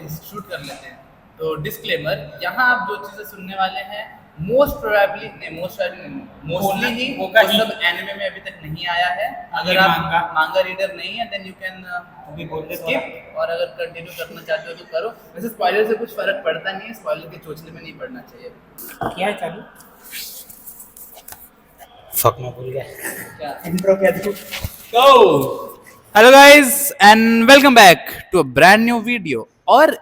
Shoot कर लेते हैं। तो डिस्क्लेमर, यहाँ आप जो चीज़ें सुनने वाले हैं मोस्टली ही होगा वो ही। सब एनिमे में अभी तक नहीं आया है। अगर ये आप मांगा रीडर नहीं है देन यू कैन भी बोल दे स्किप, और अगर कंटिन्यू करना चाहते हो तो करो। वैसे स्पॉइलर से कुछ फर्क पड़ता नहीं है, स्पॉइलर के चोचले में नहीं पड़ना चाहिए। क्या है चालू? फक मैं भूल गया क्या इंट्रो क्या थी? तो hello guys and welcome back to a brand new video. और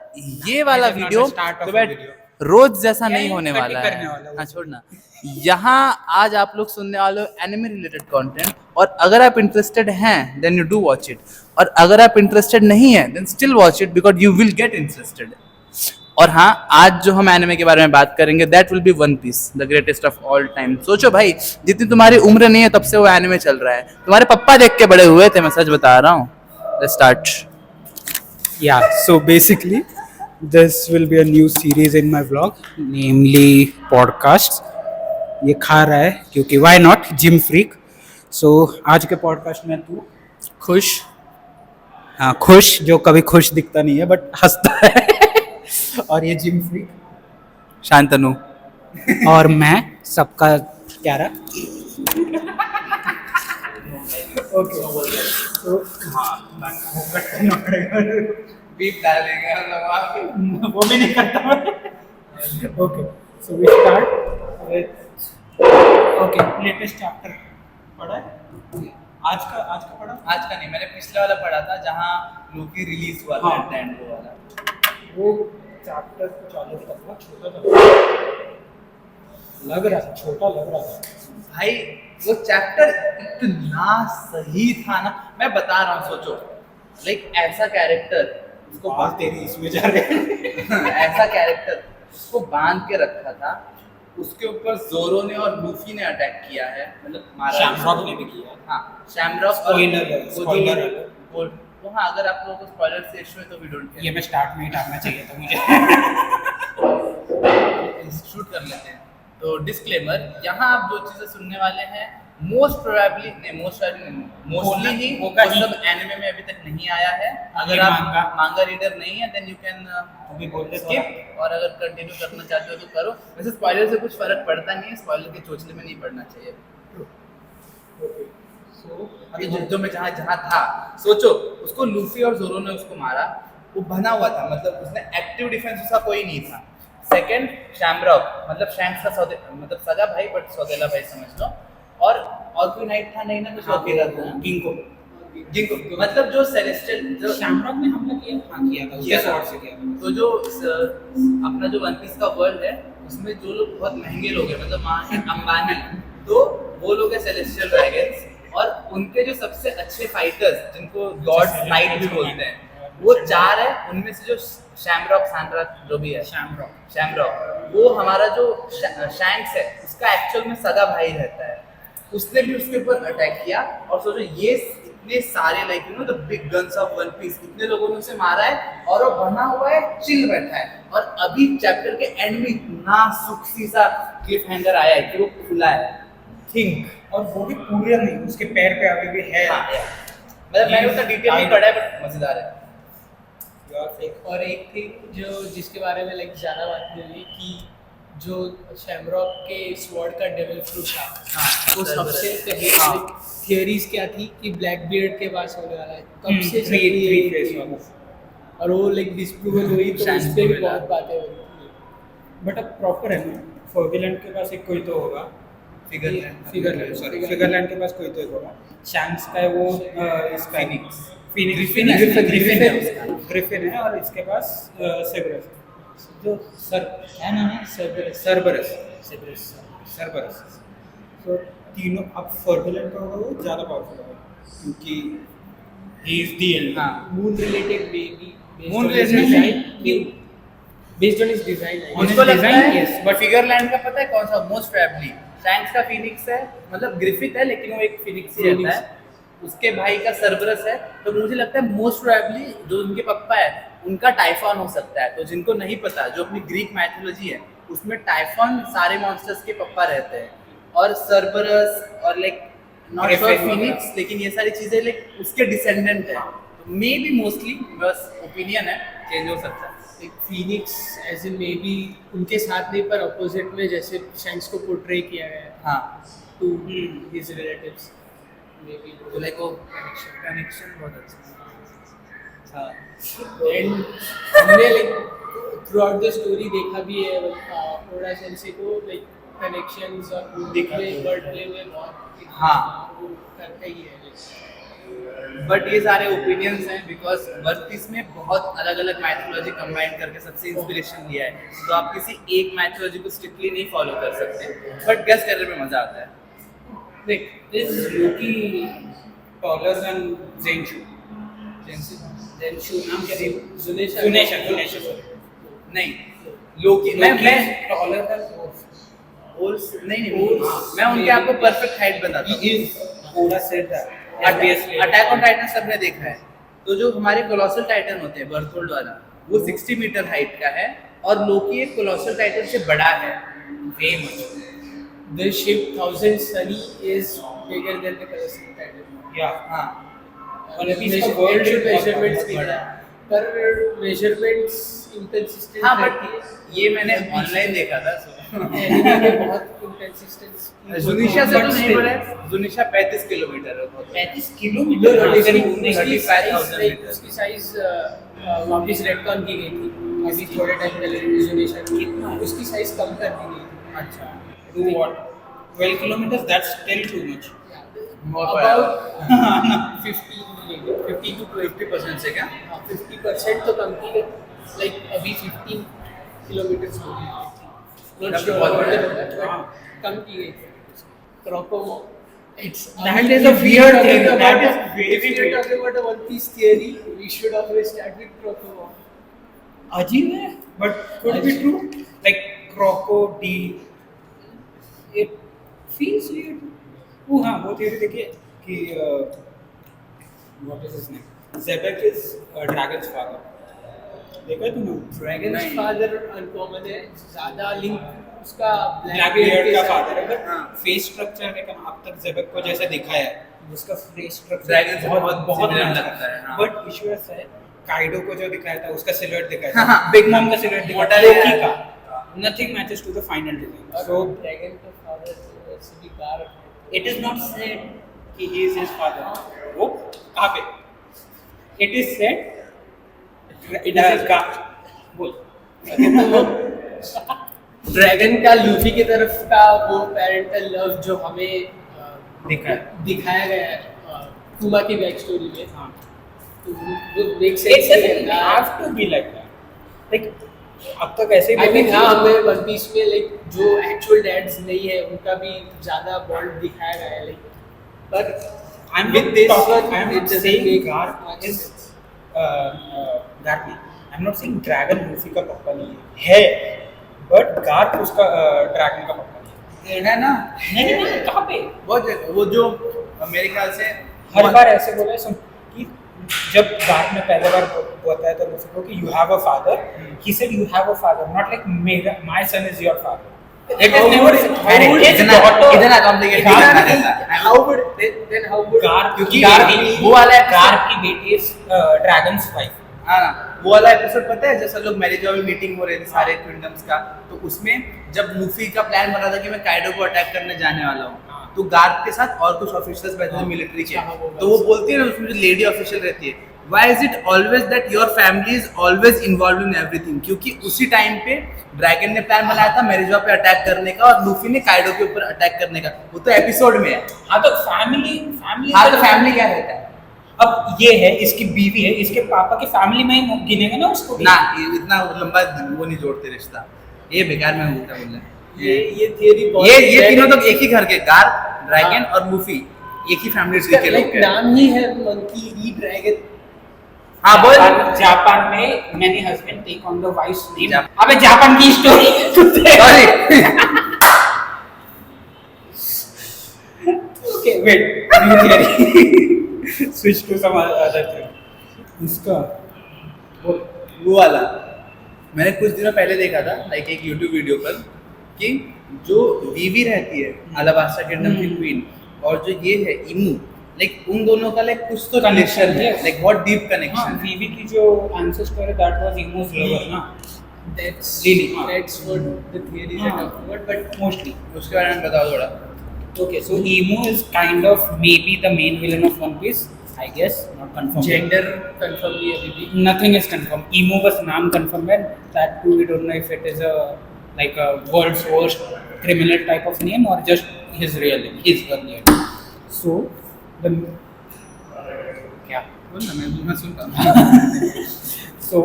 ये वाला This is not video the start of तो a बैठ video. रोज जैसा क्या नहीं ये होने कटिंग वाला करने है। वाला है? हाँ छोड़ना। यहाँ आज आप लोग सुनने वाले हो एनिमे रिलेटेड कंटेंट, और अगर आप इंटरेस्टेड हैं then you do watch it, और अगर आप इंटरेस्टेड नहीं है then still watch it because you will get interested. और हाँ, आज जो हम एनिमे के बारे में बात करेंगे that will be one piece, the greatest of all time. सोचो भाई, जितनी तुम्हारी उम्र नहीं है तब से वो एनिमे चल रहा है। तुम्हारे पप्पा देख के बड़े हुए थे, मैं सच बता रहा हूँ। Let's start. Yeah, so basically, this will be a new series in my vlog, namely podcasts. ये खा रहा है क्योंकि why not gym freak. So आज के पॉडकास्ट में तू खुश? हाँ खुश, जो कभी खुश दिखता नहीं है बट हंसता है और ये जिम फ्रीक शांतनु। और मैं सबका क्या रहा। ओके तो बीप डालेंगे हम लोग। वो भी नहीं करता मैं। Okay so we start with okay latest chapter पढ़ा है आज का पढ़ा। आज का नहीं, मैंने पिछले वाला पढ़ा था जहाँ लोकी रिलीज हुआ था हाँ। एट द एंड वो वाला। वो चैप्टर चालू था, छोटा था लग रहा था, छोटा लग रहा था भाई वो चैप्टर इतना सही था ना, मैं बता रहा हूँ। सोचो लाइक ऐसा कैरेक्टर उसको बात तेरी इसमें जा रहे ऐसा कैरेक्टर उसको बांध के रखा था, उसके ऊपर जोरो ने और लूफी ने अटैक किया है, मतलब मारा है। शैमरॉक ने भी किया है। हाँ शैमरॉक। Spoiler है, spoiler है। वो हाँ, अगर आप लोगों को स्पॉइलर से इशू है तो वी डोंट ये मैं स्टार्ट में ही डालना चाहिए था मुझे। शूट कर लेते हैं। तो डिस्क्लेमर, यहाँ आप जो चीज़ें सुनने वाले हैं मोस्टली ही होगा वो ही। सब एनिमे में अभी तक नहीं आया है। अगर ये आप मांगा रीडर नहीं है देन यू कैन भी बोल दे स्किप, और अगर कंटिन्यू करना चाहते हो तो करो। वैसे स्पॉइलर से कुछ फर्क पड़ता नहीं है, स्पॉइलर के चोचले में नहीं पड़ना चाहिए। अभी जो मैं जहाँ जहाँ था, सोचो उसको लूफी और जोरो ने उसको मारा, वो बना हुआ था, मतलब उसने एक्टिव डिफेंस उसका कोई नहीं था। सेकंड शैमरॉक, मतलब शैंक्स का मतलब सगा भाई बट सौतेला भाई समझ लो। और कोई नाइट था नहीं ना, कुछ अकेला था। गिंको मतलब जो सेलेस्टियल जो शैमरॉक ने हमला किया, हाँ किया था, उसके स्वॉर्ड से किया था। तो जो अपना जो वन पीस का वर्ल्ड है उसमें जो लोग बहुत महंगे लोग हैं, मतलब वहाँ है अंबानी, तो वो लोग है सेलेस्टियल ड्रैगन्स, और उनके जो सबसे अच्छे फाइटर्स जिनको गॉड्स नाइट भी बोलते हैं वो चार है। उनमें से जो शैमरॉक जो भी है, शैमरॉक वो हमारा जो शैंक्स है उसका एक्चुअल में सगा भाई रहता है। उसने भी उसके ऊपर अटैक किया, और सोचो ये इतने सारे like you know the big guns of one piece, इतने लोगों ने उसे मारा है और वो बना हुआ है, चिल बैठा है। और अभी चैप्टर के एंड में इतना सुखी सा क्लिफ हैंगर आया है कि वो खुला है, थिंक। और वो भी पूरे नहीं, उसके पैर पे अभी भी है। हाँ, मतलब मैंने उसका डिटेल नहीं पढ़ा है बट मजेदार है। और एक थी जो जिसके बारे में लाइक ज़्यादा बात नहीं हुई कि जो शैमरॉक के स्वॉर्ड का डेविल फ्रूट था, हाँ, वो सबसे पहले थियरीज क्या थी कि ब्लैक बियर्ड के पास होने वाला है, कब से चल थ्री रही है फेस ये वाला। और वो लाइक डिस्प्रूवल हुई तो शांत उस पे भी मिला। बहुत बातें हुई। बट अब प्रॉपर है ना, फर्गुलैंड के पास एक कोई तो होगा, फिगरलैंड के पास कोई तो एक होगा। शैंक्स का है वो इसका ग्रिफिन है। ग्रिफिन है, और इसके पास सेबरस, जो सर क्या नाम है, सरबरस। तो तीनों अब फर्गुलैंड का होगा, वो ज़्यादा पावरफुल होगा क्योंकि ही इज द एल्डर। हाँ, moon related baby Moon related based on his design मुझको लगता design, है yes. बट फिगरलैंड का पता है कौन सा मोस्ट प्रोबेबली शैंक्स का फिनिक्स है, मतलब ग्रिफिथ है लेकिन वो एक फिनिक्स ही रहता है। उसके भाई का सरबरस है, तो मुझे लगता है मोस्ट प्रोबेबली जो उनके पापा है उनका टाइफॉन हो सकता है। तो जिनको नहीं पता, जो अपनी ग्रीक मैथोलॉजी है उसमें टाइफॉन सारे मॉन्स्टर्स के पापा रहते हैं, और सरबरस और लाइक नॉट श्योर फिनिक्स, लेकिन ये सारी चीजें लाइक उसके डिसेंडेंट है। तो मे बी मोस्टली बस ओपिनियन है, चेंज हो सकता है। एक phoenix as in maybe उनके साथ नहीं पर अपोजिट में जैसे शैंक्स को पोर्ट्रे किया गया है हाँ, to his relatives maybe तो लाइक वो कनेक्शन बहुत अच्छा था। एंड हमने like throughout the story देखा भी है ओडा सेंसे को लाइक कनेक्शंस और म्यूजिक में वर्ड प्ले में बहुत हाँ। वो करता ही है बट ये सारे ओपिनियंस हैं बिकॉज वन पीस में बहुत अलग अलग मैथोलॉजी कंबाइन करके सबसे इंस्पिरेशन लिया है, तो आप किसी एक मैथोलॉजी को स्ट्रिक्टली नहीं फॉलो कर सकते, बट गेस करने में मजा आता है। देख इज लोकी टॉलर देन जेंशु नाम क्या है? जुनेशा नहीं लोकी मैं टॉलर देन ओल्स नहीं मैं उनके आपको परफेक्ट हाइट बताता हूँ। he is Oda said that attack on Titan सबने देखा है, तो जो हमारे कोलोसल टाइटन होते हैं बर्थोल्ड वाला वो 60 मीटर हाइट का है और लोकी एक कोलोसल टाइटन से बड़ा है way much. The ship Thousand Sunny is bigger than the Colossal Titan. या हाँ और अभी इसका वर्ल्ड measurements भी है पर measurements inconsistent हाँ रहती बट है। ये मैंने ऑनलाइन देखा था Anime में बहुत inconsistent जुनिशा से तो नहीं बड़ा है, जुनिशा 35 किलोमीटर है बहुत। 35 किलोमीटर उसकी साइज 35,000 मीटर। उसकी साइज वापस रेडकॉन की गई थी अभी थोड़े टाइम पहले रेजोनेशन की उसकी साइज कम कर दी गई थी। अच्छा to what 12 kilometers that's still too much About 50 to 50% से क्या 50% तो कम की गई लाइक अभी 15 किलोमीटर हो गई तब तो बहुत बड़ा है। बट कम की गई क्रोकोमो It's That is a weird thing. That is very if you're weird. talking about a One Piece theory, we should always start with Crocomore. अजीब है but could be true like crocodile it feels weird. वो हाँ वो theory देखिए कि what is his name Zebek is dragon's father देखा है तुमने Dragon's नहीं। father uncommon है ज़्यादा लिंक उसका ब्लैक बियर्ड का साथ फादर है हाँ। बट फेस स्ट्रक्चर है अब तक जेबेक को जैसा दिखाया है उसका फेस स्ट्रक्चर Dragon से बहुत बहुत similar अच्छा लगता है, हाँ। बट इशू ऐसा है काइडो को जो दिखाया था उसका सिलुएट दिखाया हाँ, था हाँ। बिग मॉम का सिलुएट दिखाया मोटा था है। लोकी का nothing matches to the final design so so dragon का फादर वैसे भी कार इट इज नॉट सेड कि ही इज हिज फादर वो कहां पे it is said it is का बोल ड्रैगन का लूफी की तरफ का वो पेरेंटल लव जो हमें दिखाया गया है कुमा की बैक स्टोरी में हाँ तो वो make it sense doesn't have to be like that like अब तक ऐसे आई मीन हाँ हमें वन पीस में लाइक जो एक्चुअल डैड्स नहीं है उनका भी ज्यादा बॉन्ड दिखाया गया है लाइक पर I'm with not this talking, one, I'm it not doesn't saying make Garp much is sense. Garp नहीं I'm not saying Dragon Luffy का पप्पा नहीं है but Garp उसका Dragon का पप्पा नहीं है ना नहीं कहाँ पे बहुत जगह वो जो मेरे ख्याल से हर बार ऐसे बोला है सुन कि जब गार्ड ने पहले बार बताया था लूफी को कि you have a father he said you have a father not like मेरा my son is your father It is never इतना complicated how would then how would Garp क्योंकि क्योंकि वो वाला गार्प की बेटी इज ड्रैगन्स वाइफ हाँ ना वो वाला एपिसोड पता है जैसा लोग मैरिज में मीटिंग हो रहे थे सारे किंगडम्स का, तो उसमें जब लूफी का प्लान बना था कि मैं काइडो को अटैक करने जाने वाला हूँ तो गार्प के साथ और कुछ ऑफिसर्स बैठे थे मिलिट्री के, तो वो बोलती है ना उसमें जो लेडी ऑफिशियल रहती है why is it always that your family is always involve in everything, क्योंकि उसी टाइम पे ड्रैगन ने प्लान बनाया था मेरिजवा पे अटैक करने का और लूफी ने काइडो के ऊपर अटैक करने का, वो तो एपिसोड में है। हाँ तो फैमिली हाँ तो फैमिली क्या रहता है अब ये है इसकी बीवी है इसके पापा की फैमिली में ही गिनेंगे ना उसको भी। ना ये इतना लंबा वो नहीं जोड़ते रिश्ता, ये बेकार में होता बोल रहे ये थियरी ये तीनों तो एक ही घर के गार्प ड्रैगन और लूफी एक ही फैमिली ट्री के लोग लाइक हैं। नाम ही है मंकी डी ड्रैगन हाँ बोल जापान में many husband take on the wife's name Japan- अबे जापान की story sorry okay wait new theory switch to some other thing इसका वो वाला मैंने कुछ दिनों पहले देखा था लाइक एक यूट्यूब वीडियो पर कि जो वीवी रहती है अलाबास्टा किंगडम की क्वीन और जो ये है इमू लाइक उन दोनों का लाइक कुछ तो कनेक्शन है, Yes. लाइक बहुत डीप हाँ, कनेक्शन है. वीवी की जो ancestor है that was Emu's lover ना, That's Lily, हाँ. that's what the theories are हाँ. talking about. But mostly. उसके बारे में बताओ थोड़ा. Okay, so Emu is kind of maybe the main villain of One Piece, I guess, not confirmed. gender confirm नहीं है अभी भी. Nothing is confirmed. Emu बस नाम confirmed है. That too we don't know if it is a like a world's worst criminal type of name or just his real name, his real name. So the क्या? बोल ना, मैं सुनता हूँ. So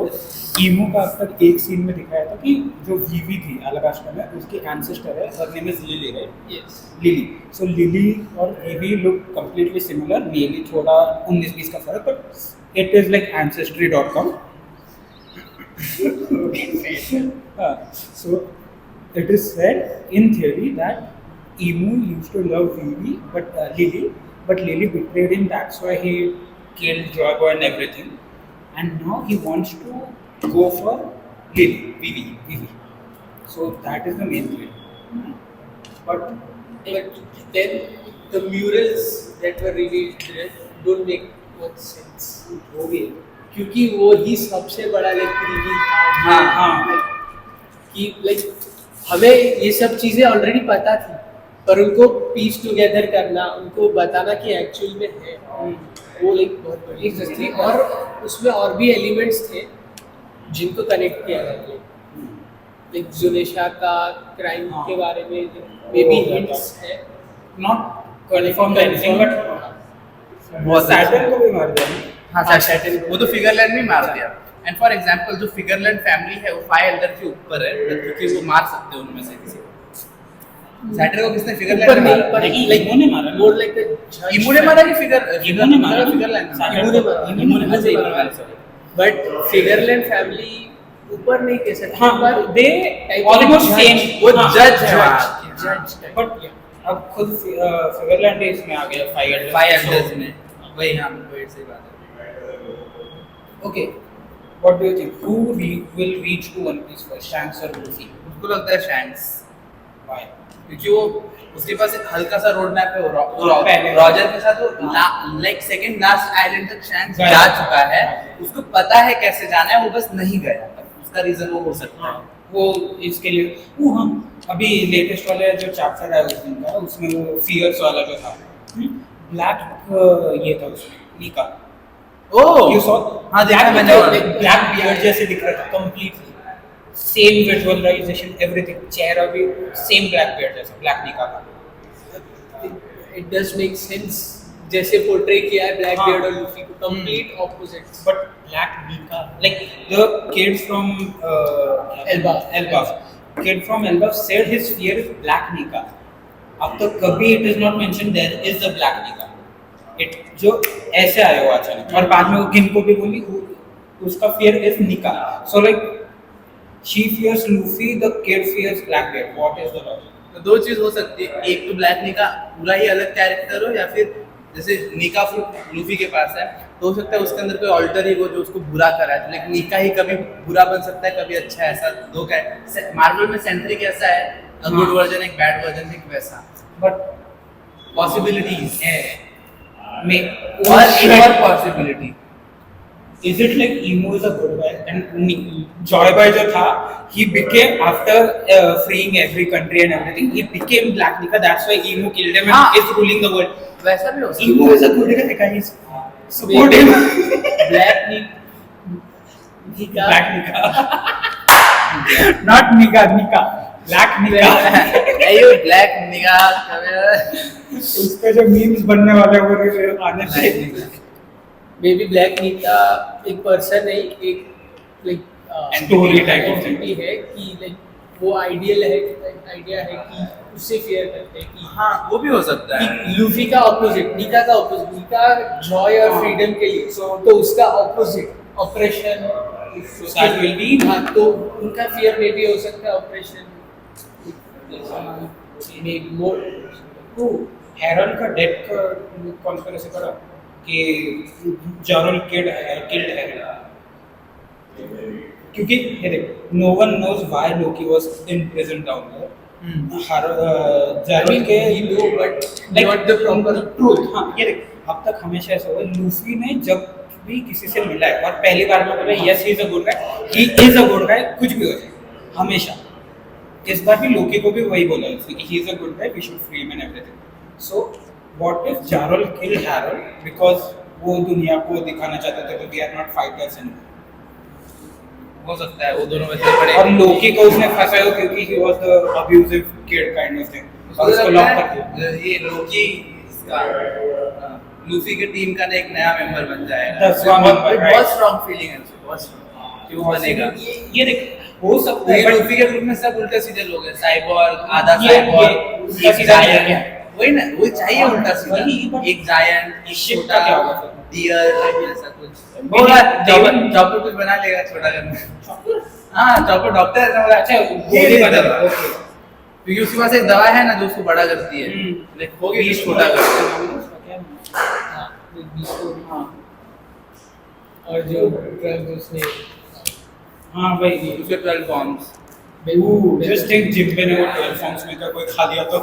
ईमू का अब तक एक सीन में दिखाया था कि जो वीवी थी अलाबास्टा में उसके एंसेस्टर है, her name is lily, right? Yes. Lily. So lily और वीवी look completely similar. Maybe थोड़ा 19-20 का फर्क, but it is like ancestry.com. So it is said in theory that Emu used to love Vivi, but Lily betrayed him. That's why he killed Joy Boy and everything. And now he wants to go for Vivi. So that is the main thing. But then the murals that were revealed there don't make much sense. वो भी है. क्योंकि वो ही सबसे बड़ा like reveal था. हाँ. कि लाइक हमें ये सब चीजें ऑलरेडी पता थी, पर उनको पीस टुगेदर करना, उनको बताना कि एक्चुअल में है, वो लाइक बहुत बड़ी चीज थी. और उसमें और भी एलिमेंट्स थे जिनको कनेक्ट किया गया. लाइक जुनेशा का क्राइम के बारे में मे बी हिंट्स है. Not confirmed anything, but बहुत सैटर्न को भी मार दिया. हाँ, हाँ, सैटर्न सैटर्न वो तो फिगरलैंड में मार दिया. एंड फॉर एग्जांपल जो फिगरलैंड फैमिली है वो 5 एल्डर के ऊपर है, क्योंकि वो मार सकते हैं उनमें से किसी को. सैटर्न को किसने ऊपर फिगरलैंड नहीं, मारा? पर नहीं, लाइक इमू ने मारा. मोर लाइक अ इमू ने मारा कि इमू ने मारा. फिगरलैंड इमू ने मारा. इमू ने अच्छा, इमू ने मारा, sorry. बट फिगरलैंड फैमिली ऊपर नहीं कह सकते. हाँ, पर they almost same. वो हाँ, जज है वहाँ. जज. But अब खुद फिगरलैंड इसमें आ गया 5 एल्डर. 5 एल्डर्स में वही. हाँ, वही सही बात है. Okay, what do you think? Who will reach to One Piece first, Shanks or Luffy? मुझको लगता है शैंक्स, Why? क्योंकि वो उसके पास एक हल्का सा रोड मैप है. पहले रॉजर के साथ वो लाइक सेकंड लास्ट आइलैंड तक शैंक्स गया. जा चुका है. उसको पता है कैसे जाना है, वो बस नहीं गया. उसका रीजन वो हो सकता है. वो इसके लिए वो हाँ अभी लेटेस्ट वाले जो चैप्टर है उस दिन का, उसमें वो फियर्स वाला जो था ब्लैक ये था उसमें नीका. ओह, You saw? हाँ, देखा मैंने. ब्लैक बियर्ड जैसे दिख रहा था कंप्लीटली. Same visualisation, everything. चेहरा भी सेम ब्लैक बियर्ड जैसा, ब्लैक नीका का. इट डज मेक सेंस जैसे पोर्ट्रे किया है ब्लैक हाँ. बियर्ड और लूफी को, complete opposites. But Black Nika, like the kid from Elbaf, kid from Elbaf said his fear is Black Nika. अब तक कभी it is not mentioned there is a Black Nika. It जो ऐसे आया हुआ अचानक, और बाद में वो गिनको भी बोली उसका fear is Nika. So like she fears Luffy, the kid fears Blackbeard. What is the logic? तो दो चीज हो सकती है. एक तो ब्लैक निका पूरा ही अलग कैरेक्टर हो, या फिर जैसे निका फ्रूट लूफी के पास है तो हो सकता है उसके अंदर कोई ऑल्टर ईगो जो उसको बुरा करा है. लेकिन निका ही कभी बुरा बन सकता है, कभी अच्छा. ऐसा दो कैरेक्टर मार्वल में सेंट्री कैसा है, अ गुड वर्जन एक बैड वर्जन एक वैसा. But पॉसिबिलिटीज may और एक और possibility. is it like Emu is a good guy and Joy Boy जो था he became after freeing every country and everything he became Black Nika. That's why Emu killed him and हाँ. is ruling the world. वैसा भी हो सकता Emu is a good guy, guys. Support him. Black Nika. Black Nika. Not Nika, Nika. Black Nika. है. ये black निका उसके जो memes बनने वाले वो आने चाहिए. मे बी ब्लैक नीका एक पर्सन है, एक like Story type of thing. entity है कि लाइक वो आइडियल है, आइडिया है कि उससे फेयर करते हैं कि हाँ, वो भी हो सकता है. कि लूफी का ऑपोजिट, नीका का ऑपोजिट. नीका जॉय और फ्रीडम के लिए, तो उसका opposite operation. That will be हाँ, तो उनका फियर में भी हो सकता है ऑपरेशन में मोर. तो हेरल का डेथ का कॉन्स्पिरेसी करा कि जॉरल किल्ड हेरल. क्योंकि ये देख no one knows why Loki was in prison down there. I जॉरल mean, के we know, but like not the proper truth. हाँ, ये देख अब तक हमेशा ऐसा हुआ लूफी ने जब भी किसी से मिला है और पहली बार में बोला yes he is a good guy, he is a good गाय, कुछ भी हो जाए हमेशा। इस बार भी लोकी को भी वही बोला कि he is a good guy, we should free him and everything. So what if Jarul kill Harald because वो दुनिया को दिखाना चाहते थे कि we are not fighters and हो सकता है वो दोनों में से बड़े। और लोकी को उसने फंसाया क्योंकि he was the abusive kid kind of thing और उसको लॉक कर दिया। ये लोकी इसका लूफी के टीम का ना एक नया मेंबर बन जाएगा। 10वां member, right? बहुत स्ट्रांग फीलिंग है उसको, बहुत strong। कि वो बनेगा। ये देख हो सकता ये है लूफी के ग्रुप में सब उल्टे सीधे लोग हैं, साइबोर्ग, आधा ये साइबोर्ग, उल्टा एक सीधा नहीं giant। है। वही ना, वही चाहिए उल्टा सीधा। वही, but एक जायंट, एक ship छोटा का क्या होगा? डियर ऐसा कुछ। बोला चॉपर कुछ बना लेगा छोटा करना। हाँ चॉपर डॉक्टर है ना, बोला अच्छा गोली बदल रहा है। क्योंकि उसके पास एक दवा है ना जो उसको बड़ा करती है, लाइक होगी भी छोटा करती है। हाँ। और जो ड्रग उसने हाँ भाई उसके 12 फॉर्म्स। जस्ट थिंक जिम्बे ने वो 12 फॉर्म्स में का कोई खा लिया तो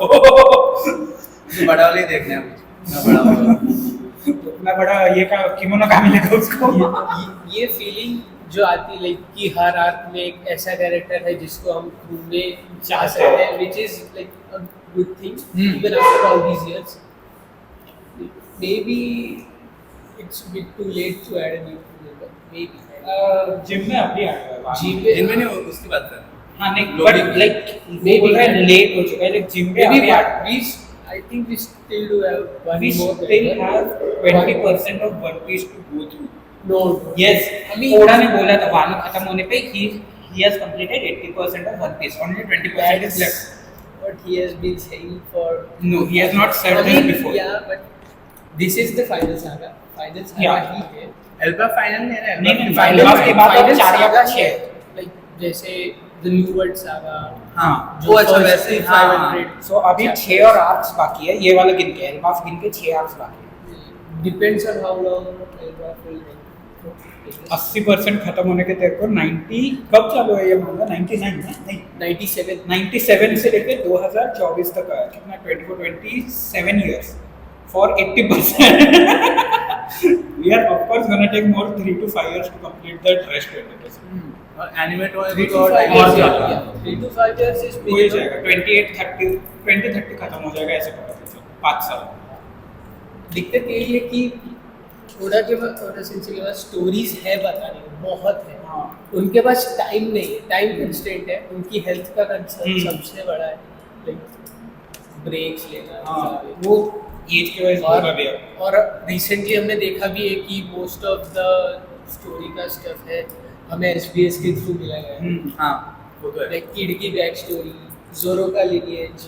बड़ा वाले ही देखने हैं ना, बड़ा वाला। इतना बड़ा ये का किमोनो का मिलेगा उसको। ये फीलिंग जो आती लाइक कि हर आर्क में एक ऐसा कैरेक्टर है जिसको हम ढूंढने चाह सकते हैं, which is like a good thing even after all these years. Maybe it's a bit too late to add a new member. Maybe. Gym में अभी आ गया जिम में जिनमें नहीं उसकी बात कर। हाँ नहीं लोग बट भी- लाइक Maybe. बोल रहा है लेट हो चुका है लाइक जिम में maybe अभी आ but I think we still do have one we more still member. have 20% of One Piece to go through. No. Yes, I mean, थोड़ा ने बोला था वानो खत्म होने पे he has completed 80% of One Piece. Only 20% is left. what he has been saying for. No, he has not said I this mean, before. Yeah, but this is the final saga. Final saga Yeah. ही है. Elba final नहीं है ना, नहीं, final Alpha के बाद Final अब 4 या saga 6 ही है। Like जैसे the New World saga. हाँ जो वो अच्छा first वैसे ही 500 सो अभी 6 और आर्क्स बाकी है, ये वाला गिन के एल्बाफ गिन के 6 आर्क्स बाकी है। Depends on how long Elba will run. 80% खत्म होने के तेरे को 90 कब चालू है ये मांगा 99 है नहीं 97. 97 से लेके 2024 तक आया कितना 27 years for 80%. We are of course gonna take more 3 to 5 years to complete that rest 20%. और एनिमेट होए 3 भी to और 5 टाइम years. जाएगा। Yeah, 3 to 5 years is हो ही जाएगा 2030 खत्म हो जाएगा ऐसे पता चल 5 साल। दिक्कत यही है कि थोड़ा के बाद थोड़ा सिंसिल के पास स्टोरीज है बताने को बहुत है। हाँ। उनके पास टाइम नहीं है, टाइम कंस्ट्रेंट है, उनकी हेल्थ का कंसर्न सबसे बड़ा है, लाइक ब्रेक्स लेना। हाँ वो एज के वजह से होगा भी अब। और रिसेंटली हमने देखा भी है कि मोस्ट ऑफ द स्टोरी का स्टफ है हमें SBS के थ्रू मिला गया है, हाँ वो तो है। लाइक किड की बैक स्टोरी, जोरो का लिनिएज,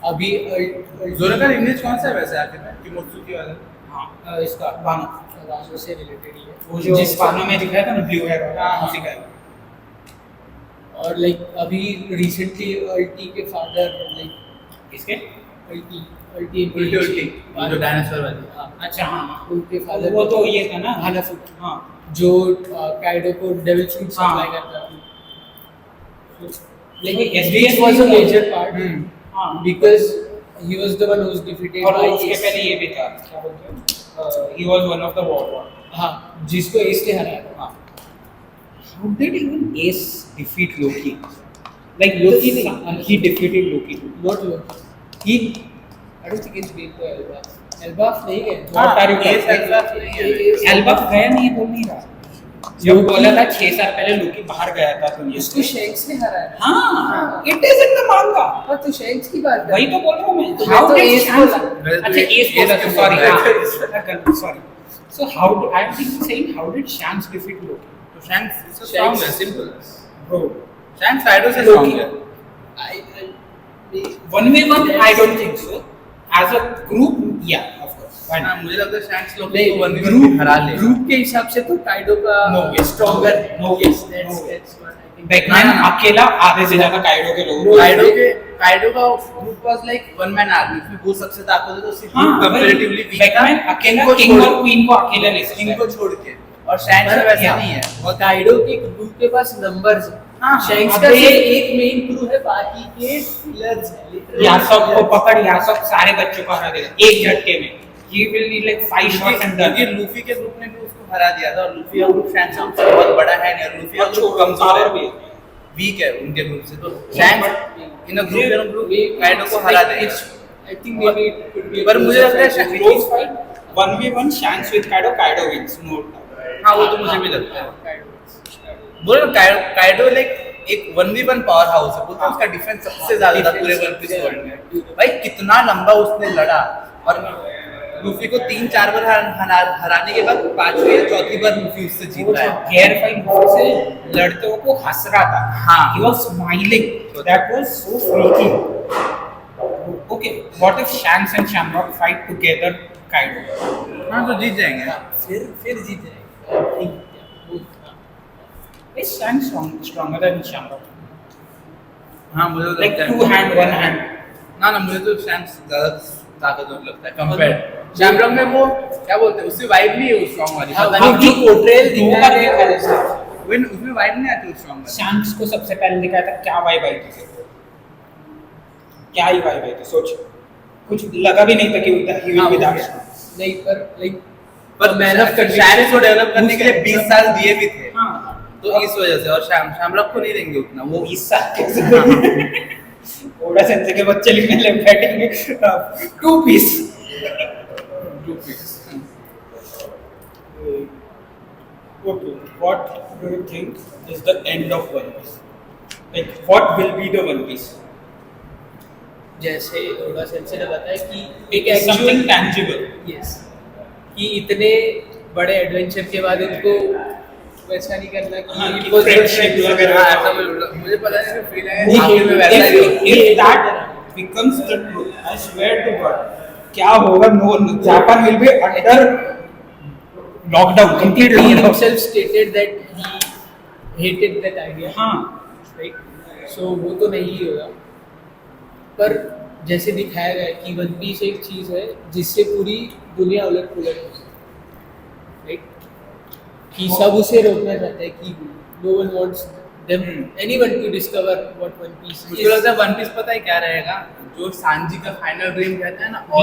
अभी जोरो का लिनेज कौन सा है वैसे आखिर में किमोत्सुकी वाला? हाँ इसका वानो वानो से रिलेटेड ही है वो जो जिस वानो में दिखाया था ना ब्लू हेयर वाला हाँ। उसी का है। और लाइक अभी रिसेंटली अल्टी के फादर लाइक इसके अल्टी उल्टी उल्टी वो जो डायनासोर वाली। हाँ, अच्छा हाँ उनके फादर वो तो ये था ना हानाफुट हाँ जो काइडो को डेविल फ्रूट हाँ। सप्लाई करता था। लेकिन SBS was a major part हाँ because he was the one who was defeated और by उसके Ace. पहले ये भी था क्या बोलते हैं he was one of the war हाँ जिसको एस ने हराया था। हाँ how did even Ace defeat Loki like Loki he defeated Loki Not Loki. He I don't think it's been to Elba. Elba नहीं है। What are you Ace talking? Elbaf नहीं है। एल्बा गया नहीं बोल नहीं रहा जब बोला था 6 साल पहले लोकी बाहर गया था दुनिया उसको से शेंक्स ने हराया। हाँ इट इज इन द मांगा हाँ तो शेंक्स की बात वही तो बोल रहा हूँ मैं तो हाउ मैं तो डिड Ace Shanks बोला। अच्छा एस बोला Ace तो क्यों बोल रहा sorry sorry so how I am saying how did Shanks defeat Loki तो शैंक्स स्ट्रांग है, सिंपल। ब्रो शैंक्स काइडो से Loki. स्ट्रांग है। One way one I don't think so as a group या of course why हाँ not मुझे लगता है shanks लोग नहीं को वन ग्रुप हरा ले। ग्रुप के हिसाब से तो काइडो का No, yes, stronger no, no, yes no. That's what I think. Beckmann अकेला आधे से ज्यादा काइडो के लोगों को काइडो का group was like one man army, उसमें बहुत सबसे ताकत है तो सिर्फ हाँ कंपैरेटिवली वीक बैकमैन अकेला किंग और क्वीन को अकेला ले सकता है इनको छोड़ के। और शैंक्स पर वैसा या- नहीं है। और काइडो के ग्रुप के पास नंबर्स है। हाँ, शेंक्स अब का ये- सिर्फ एक मेन क्रू है, बाकी के पिलर्स हैं literally यासोब को pillars। पकड़ यासोब सारे बच्चों को हरा देगा एक झटके में he will need like 5 shots and done. क्योंकि लूफी के ग्रुप ने भी उसको हरा दिया था और लूफी का ग्रुप शैंक्स से बहुत बड़ा है नहीं, और लूफी का ग्रुप कमजोर है, वीक है उनके ग्रुप से, तो shanks in a group Kaido को हरा देगा। I think maybe it could be. पर मुझे लगता है Close fight 1v1 Shanks with Kaido, Kaido wins, no doubt. हाँ वो तो मुझे भी लगता है। बोलो ना काइडो लाइक एक 1v1 पावर हाउस है, बोलते हैं उसका डिफेंस सबसे ज्यादा था पूरे वन पीस वर्ल्ड में। भाई कितना लंबा उसने लड़ा, और लूफी को 3-4 बार हराने के बाद 5वीं या 4थी बार लूफी उससे जीता है। Gear fight से लड़ते को हंस रहा था, हाँ। he was smiling, that was so freaky. Okay, what if Shanks and Shamrock fight together Kaido? हाँ तो जीत जाएंगे। फिर जीत जाएंगे। Is Shanks stronger than Shamrock? हाँ मुझे तो Like लगता है। 2 hand 1 hand. ना मुझे तो शैम्स ज्यादा ताकतवर लगता है कंपेयर शैमरॉक में। वो क्या बोलते हैं, उससे वाइब नहीं है वो स्ट्रांग वाली, पता हाँ, नहीं जो पोर्ट्रेल दिखा है, है वैसे। when उसमें वाइब नहीं आती उस स्ट्रांग वाली। Shanks को सबसे पहले दिखाया था, क्या वाइब आई थी? क्या ही वाइब आई थी? सोच, कुछ लगा भी नहीं था कि he will be that strong. नहीं पर लाइक पर मैन ऑफ शैम्स को डेवलप करने के लिए 20 साल दिए भी थे, हाँ, तो इस वजह से। और शैमरॉक को नहीं देंगे उतना, वो 20 साल कैसे ओड़ा सेंसे के बच्चे लिखने लग बैठेंगे 2 piece. Okay, what do you think is the end of One Piece? Like, what will be the One Piece? जैसे ओगा सेंसे ने बताया कि एक Something एक्चुअल tangible. यस कि इतने बड़े एडवेंचर के बाद उनको वैसा नहीं करना हाँ, कि कि वो friendship वगैरह। हाँ, ऐसा मुझे पता नहीं फील है नहीं, आखिर में वैसा ही होगा। If that becomes the truth, I swear to God, क्या होगा? No, Japan will be under lockdown, complete he lockdown. himself stated that he hated that idea. हाँ, राइट, सो वो तो नहीं ही होगा। पर जैसे दिखाया गया कि वन पीस एक चीज है जिससे पूरी दुनिया उलट पुलट हो सकती है, राइट, कि सब उसे रोकना चाहते हैं कि no one wants them anyone to discover what one piece मुझे लगता है वन पीस पता है क्या रहेगा, जो सांजी का फाइनल ड्रीम कहता है ना, और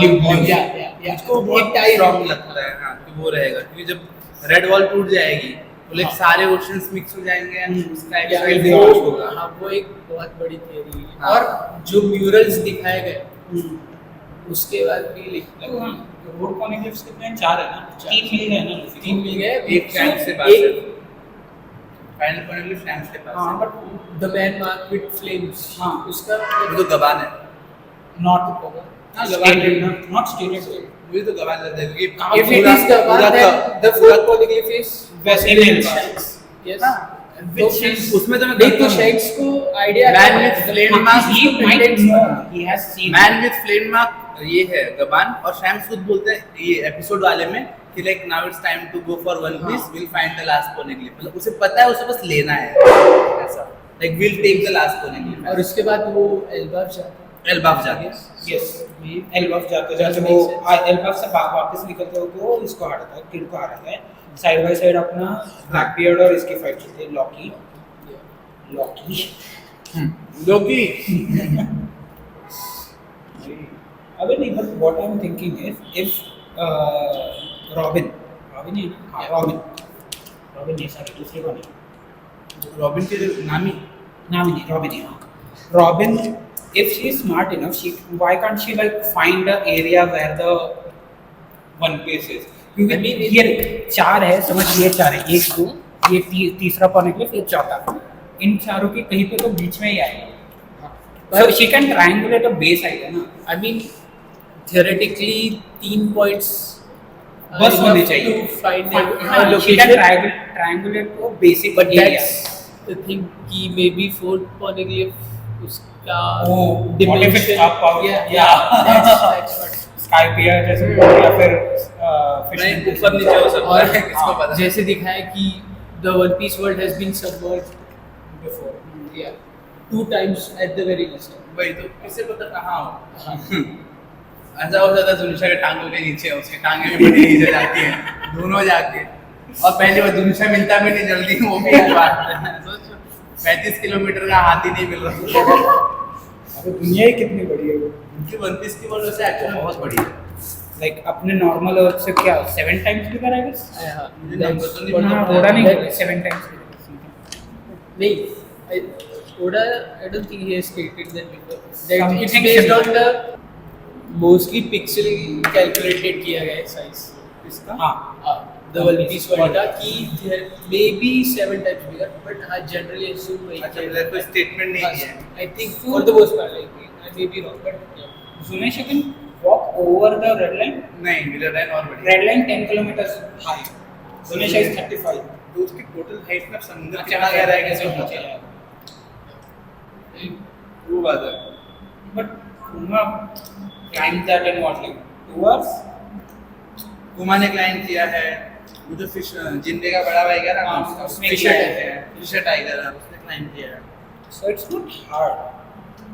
मुझको बहुत स्ट्रांग लगता है। हाँ कि वो रहेगा, क्योंकि जब रेड वॉल टूट जाएगी तो लाइक सारे ओशंस मिक्स हो जाएंगे एंड उसका एक साइड लॉन्च होगा। हाँ, वो एक बहुत बड़ी थियरी है। हाँ। और जो म्यूरल्स दिखाए गए उसके बाद भी लिखना रोड कॉनिक्लिप्स कितने हैं? 4 है ना? 3 मिल गए ना? 3 मिल गए, एक फ्रेंड से बात है, फाइनल पॉइंट ऑफ फ्रेंड्स के पास हाँ, है। but the man mark with flames, हाँ। उसका वो तो गवान है। not हाँ, गवान है। stated, not stated. मुझे तो गवान लगता है क्योंकि if it is the one then the fourth poneglyph is Vasily Shanks. Yes. हाँ, तो उसमें तो मैं नहीं तो शैंक्स को idea Man with flame mask, He might know. He has seen. Man with flame mark ये है गबान, और शैम्स खुद बोलते हैं ये एपिसोड वाले में कि like now it's time to go for One Piece, will find the last Poneglyph. मतलब उसे पता है उसे बस लेना है ऐसा, like will take the last Poneglyph. और उसके बाद वो एल्बाफ जाता है। एल्बाफ जाके Yes. एल्बाफ जाते जाते वो एल्बाफ से वापस निकलते हो तो इसको हराता है, किड को हराता है। साइड बाय साइड अपना ब्लैकबियर्ड और इसकी फाइट चलती है, लॉकी। लोकी अबे नहीं, but what I am thinking is if robin नहीं, हाँ रॉबिन नहीं, सॉरी दूसरे को नहीं, रॉबिन के नाम ही Robin, if she is smart enough, why can't she like find the area where the One Piece is? क्योंकि ये 4 है, समझ ये 4 है, 1 2 ये तीसरा पॉइंट फिर चौथा, इन चारों के कहीं पे तो बीच में ही आएगा। So she can triangulate a base idea ना। I mean theoretically 3 points बस होने चाहिए। to find a हाँ, she can location, triangulate to basic but area। that's the thing कि maybe fourth poneglyph उसका Oh, what if it's up out? yeah, that's what Skypiea जैसे या फिर नहीं, ऊपर नीचे हो सकता और है, किसको पता। जैसे दिखाया कि the One Piece world has been submerged before, yeah, 2 times at the very least. वही तो किसे पता कहाँ हो। ऐसा हो जाता है दुनिया के टांगों के नीचे, उसके टांगे भी बड़ी नीचे जाती है दोनों जाके, और पहले वो दुनिया मिलता भी नहीं जल्दी, वो भी एक बात है। सोचो 35 किलोमीटर का हाथी नहीं मिल रहा। अबे दुनिया ही कितनी बड़ी है वो। उनकी वन पीस की वर्ल्ड से एक्चुअली बहुत बड़ी है। लाइक अपने नॉर्मल अर्थ से क्या 7 टाइम्स बिगर आई गेस हाँ, मुझे नंबर तो नहीं that's पता। what- ओडा नहीं that- 7 टाइम्स नहीं, Oda, I don't think he has stated that before. That Something it's based on similar. the mostly pixel calculated किया गया है size इसका. हाँ The One Piece world का कि there may be 7 times bigger, but I generally assume like अच्छा मतलब कोई स्टेटमेंट नहीं किया है। I think for the most part, like I may be wrong, but yeah. Zunesh can walk over the red line. नहीं Miller line और बड़ी Red line 10 kilometers high. Zunesh is 35. तो उसकी टोटल हाइट में समुद्र अच्छा, कितना गहरा है कैसे नीचे पहुंचा है। वो बात है। But Kuma climbed that in what, like 2 hours? कुमा ने क्लाइंब किया है, वो जो फिश जिंदे का बड़ा भाई है ना, हाँ, उसने फिशर किया टाइगर है। है, फिशर टाइगर है, उसने क्लाइंब किया है। So it's not hard.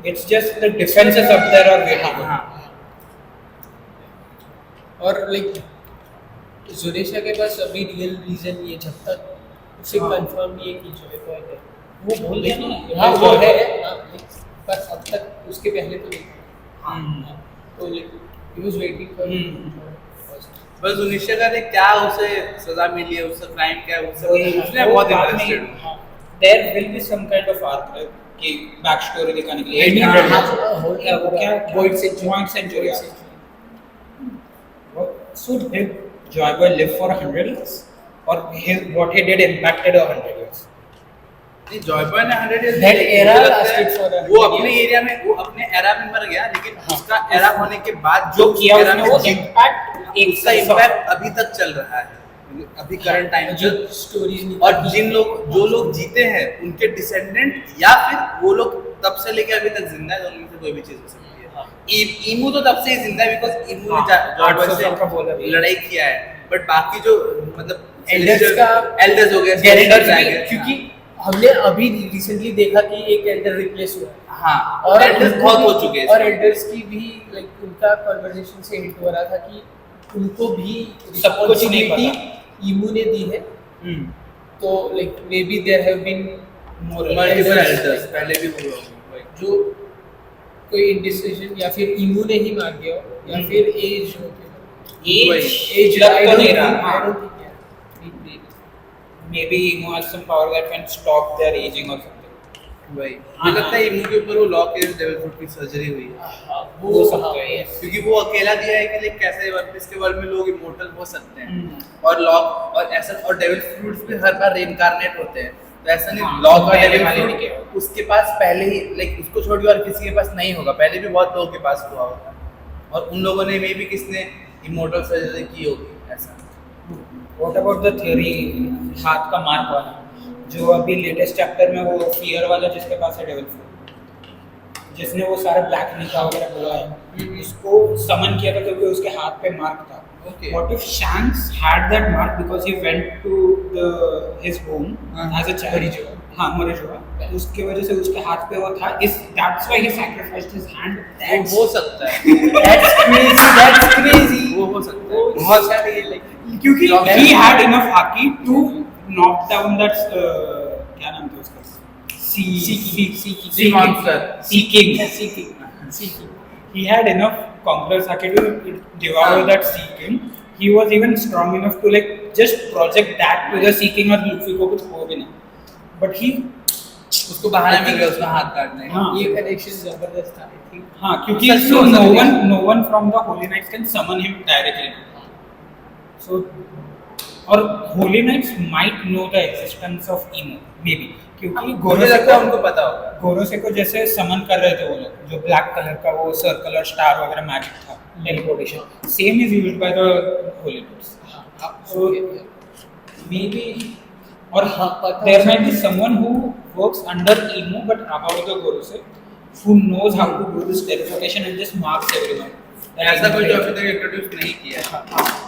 It's just the defenses up there are very good. हाँ और लाइक जुनेशा के पास अभी रियल रीजन ये जब तक उसे हाँ। कंफर्म नहीं है कि जो है वो बोल दिया ना। हाँ वो है हाँ, पर अब तक उसके पहले तो नहीं था। हाँ। तो like he was waiting for बस उनिशा का ने क्या उसे सजा मिली है, उसका क्राइम क्या है, उसने वो बहुत बाद में- इंटरेस्टेड। हाँ, there will be some kind of arc right? कि बैक स्टोरी दिखाने के लिए Ending 800 हाँ, years. हाँ, हाँ, क्या वो क्या Void Century. Void Century arc. So did Joy Boy live for 100 years or what he did impacted 100 years? नहीं जॉय बॉय ने 100 years That era lasted for 100 वो अपने years. एरिया में, वो अपने एरा में मर गया, लेकिन हाँ। उसका एरा होने के बाद जो जो किया era उसने में वो जी- इम्पैक्ट एक उसका इम्पैक्ट अभी तक चल रहा है, अभी करंट टाइम जो जो स्टोरीज और जो लोग जीते हैं उनके डिसेंडेंट या फिर वो लोग तब से लेके अभी तक जिंदा है, उनमें से कोई भी चीज हो सकती है। ईमू तो तब से ही जिंदा है बिकॉज़ ईमू ने जॉय बॉय 800 साल का बोला से भी। लड़ाई किया है, बट बाकी जो मतलब एल्डर्स का एल्डर्स हो गए, Elders Celestial भी, Dragons, क्योंकि हमने अभी रिसेंटली देखा कि एक एल्डर रिप्लेस हुआ है हाँ और एल्डर्स बहुत हो चुके हैं और एल्डर्स की भी लाइक उनका कन्वर्सेशन से हिंट हो रहा था कि उनको भी सब कुछ नहीं पता। responsibility ईमू ने दी है, हम्म तो like maybe there have been multiple elders पहले भी हुए होंगे। जो कोई इंडिसीजन या फिर ईमू ने ही मार दिया हो या फिर एज हो एज लग तो नहीं रहा। हाँ maybe Imu has some power that can stop their aging और समथिंग। भाई हाँ, मुझे लगता है ईमू के ऊपर वो लॉक के डेविल फ्रूट की सर्जरी हुई है, हो सकता है yes। क्योंकि वो अकेला दिया है कि लाइक कैसे वन पीस के वर्ल्ड में लोग इमोर्टल हो सकते हैं, हम्म। और लॉक और ऐसा और डेविल फ्रूट्स भी हर बार रीइंकार्नेट होते हैं, तो ऐसा नहीं हाँ, लॉक और पहले डेविल वाले फ्रूट नहीं किया। उसके पास पहले ही लाइक उसको छोड़ के और किसी के पास नहीं होगा, पहले भी बहुत लोगों के पास हुआ होगा, और उन लोगों ने मे बी किसने इमोर्टल सर्जरी की होगी ऐसा। व्हाट अबाउट द थ्योरी हाथ का मार्क वाला, जो अभी लेटेस्ट चैप्टर में वो फियर वाला जिसके पास है डेविल फ्रूट, जिसने वो सारे ब्लैक निका वगैरह बोला है, उसको समन किया था क्योंकि उसके हाथ पे मार्क था। Okay. What if Shanks had that mark because he went to his home as a child? Marijoa. हाँ Marijoa। उसके वजह से उसके हाथ पे वो था, इस that's why he sacrificed his hand। वो हो सकता है, that's crazy वो हो सकता है, बहुत सारे लाइक क्योंकि Long he time. had enough haki to knock down that क्या नाम था उसका Sea monster. Sea King। He had enough conquerors haki to devour हाँ. that Sea King। He was even strong enough to like just project that to the Sea King और Luffy को कुछ हो भी नहीं, but he उसको बहाना मिल गया उसका हाथ काटने का। हाँ। ये कनेक्शन जबरदस्त था आई थिंक। हाँ क्योंकि सच so में हो सकता no one from the Holy Knights can summon him directly। So और Holy Knights might know the existence of Emo maybe, क्योंकि मुझे लगता है उनको पता होगा। गोरोसे को जैसे समन कर रहे थे वो लोग, जो ब्लैक कलर का वो सर्कल और स्टार वगैरह मैजिक था, teleportation same is used by the holy knights. So maybe और हाँ, पता there है। might be someone who works under Emo but above the Gorose who knows how to do this teleportation and just marks everyone। ऐसा कोई जो अभी तक introduce नहीं किया है,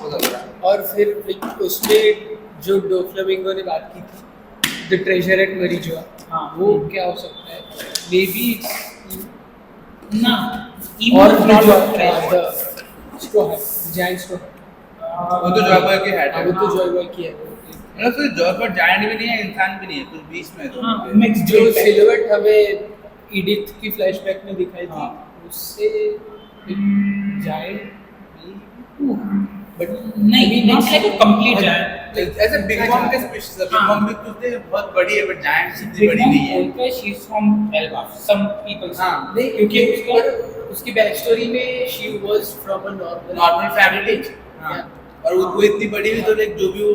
हो सकता है। और फिर like, उसमें जो डोफ्लामिंगो ने बात की थी द ट्रेजर एट मरीजोआ, हाँ। वो क्या हो सकता है? मे बी ना और Emo is not the straw है जायंट स्ट्रॉ, वो तो जॉय बॉय के हेड है, वो तो जॉय बॉय की है। मतलब फिर जॉय बॉय जायंट भी नहीं है, इंसान भी नहीं है, कुछ बीच में है दोनों हाँ, के। mixed जो breed है। सिल्हूट हमें एडिथ की फ्लैशबैक में दिखाई थी, हाँ। उससे जायंट बट नहीं, not like a complete giant. ऐसे बिग मॉम के स्पीशीज है, बिग मॉम भी कुछ बहुत बड़ी है, बट जायंट इतनी बड़ी नहीं है। बोलते हैं she is from Elbaf. Some people say. हाँ, नहीं, क्योंकि उसका उसकी बैक स्टोरी में she was from a normal family. हाँ, और वो इतनी बड़ी हुई तो लाइक जो भी वो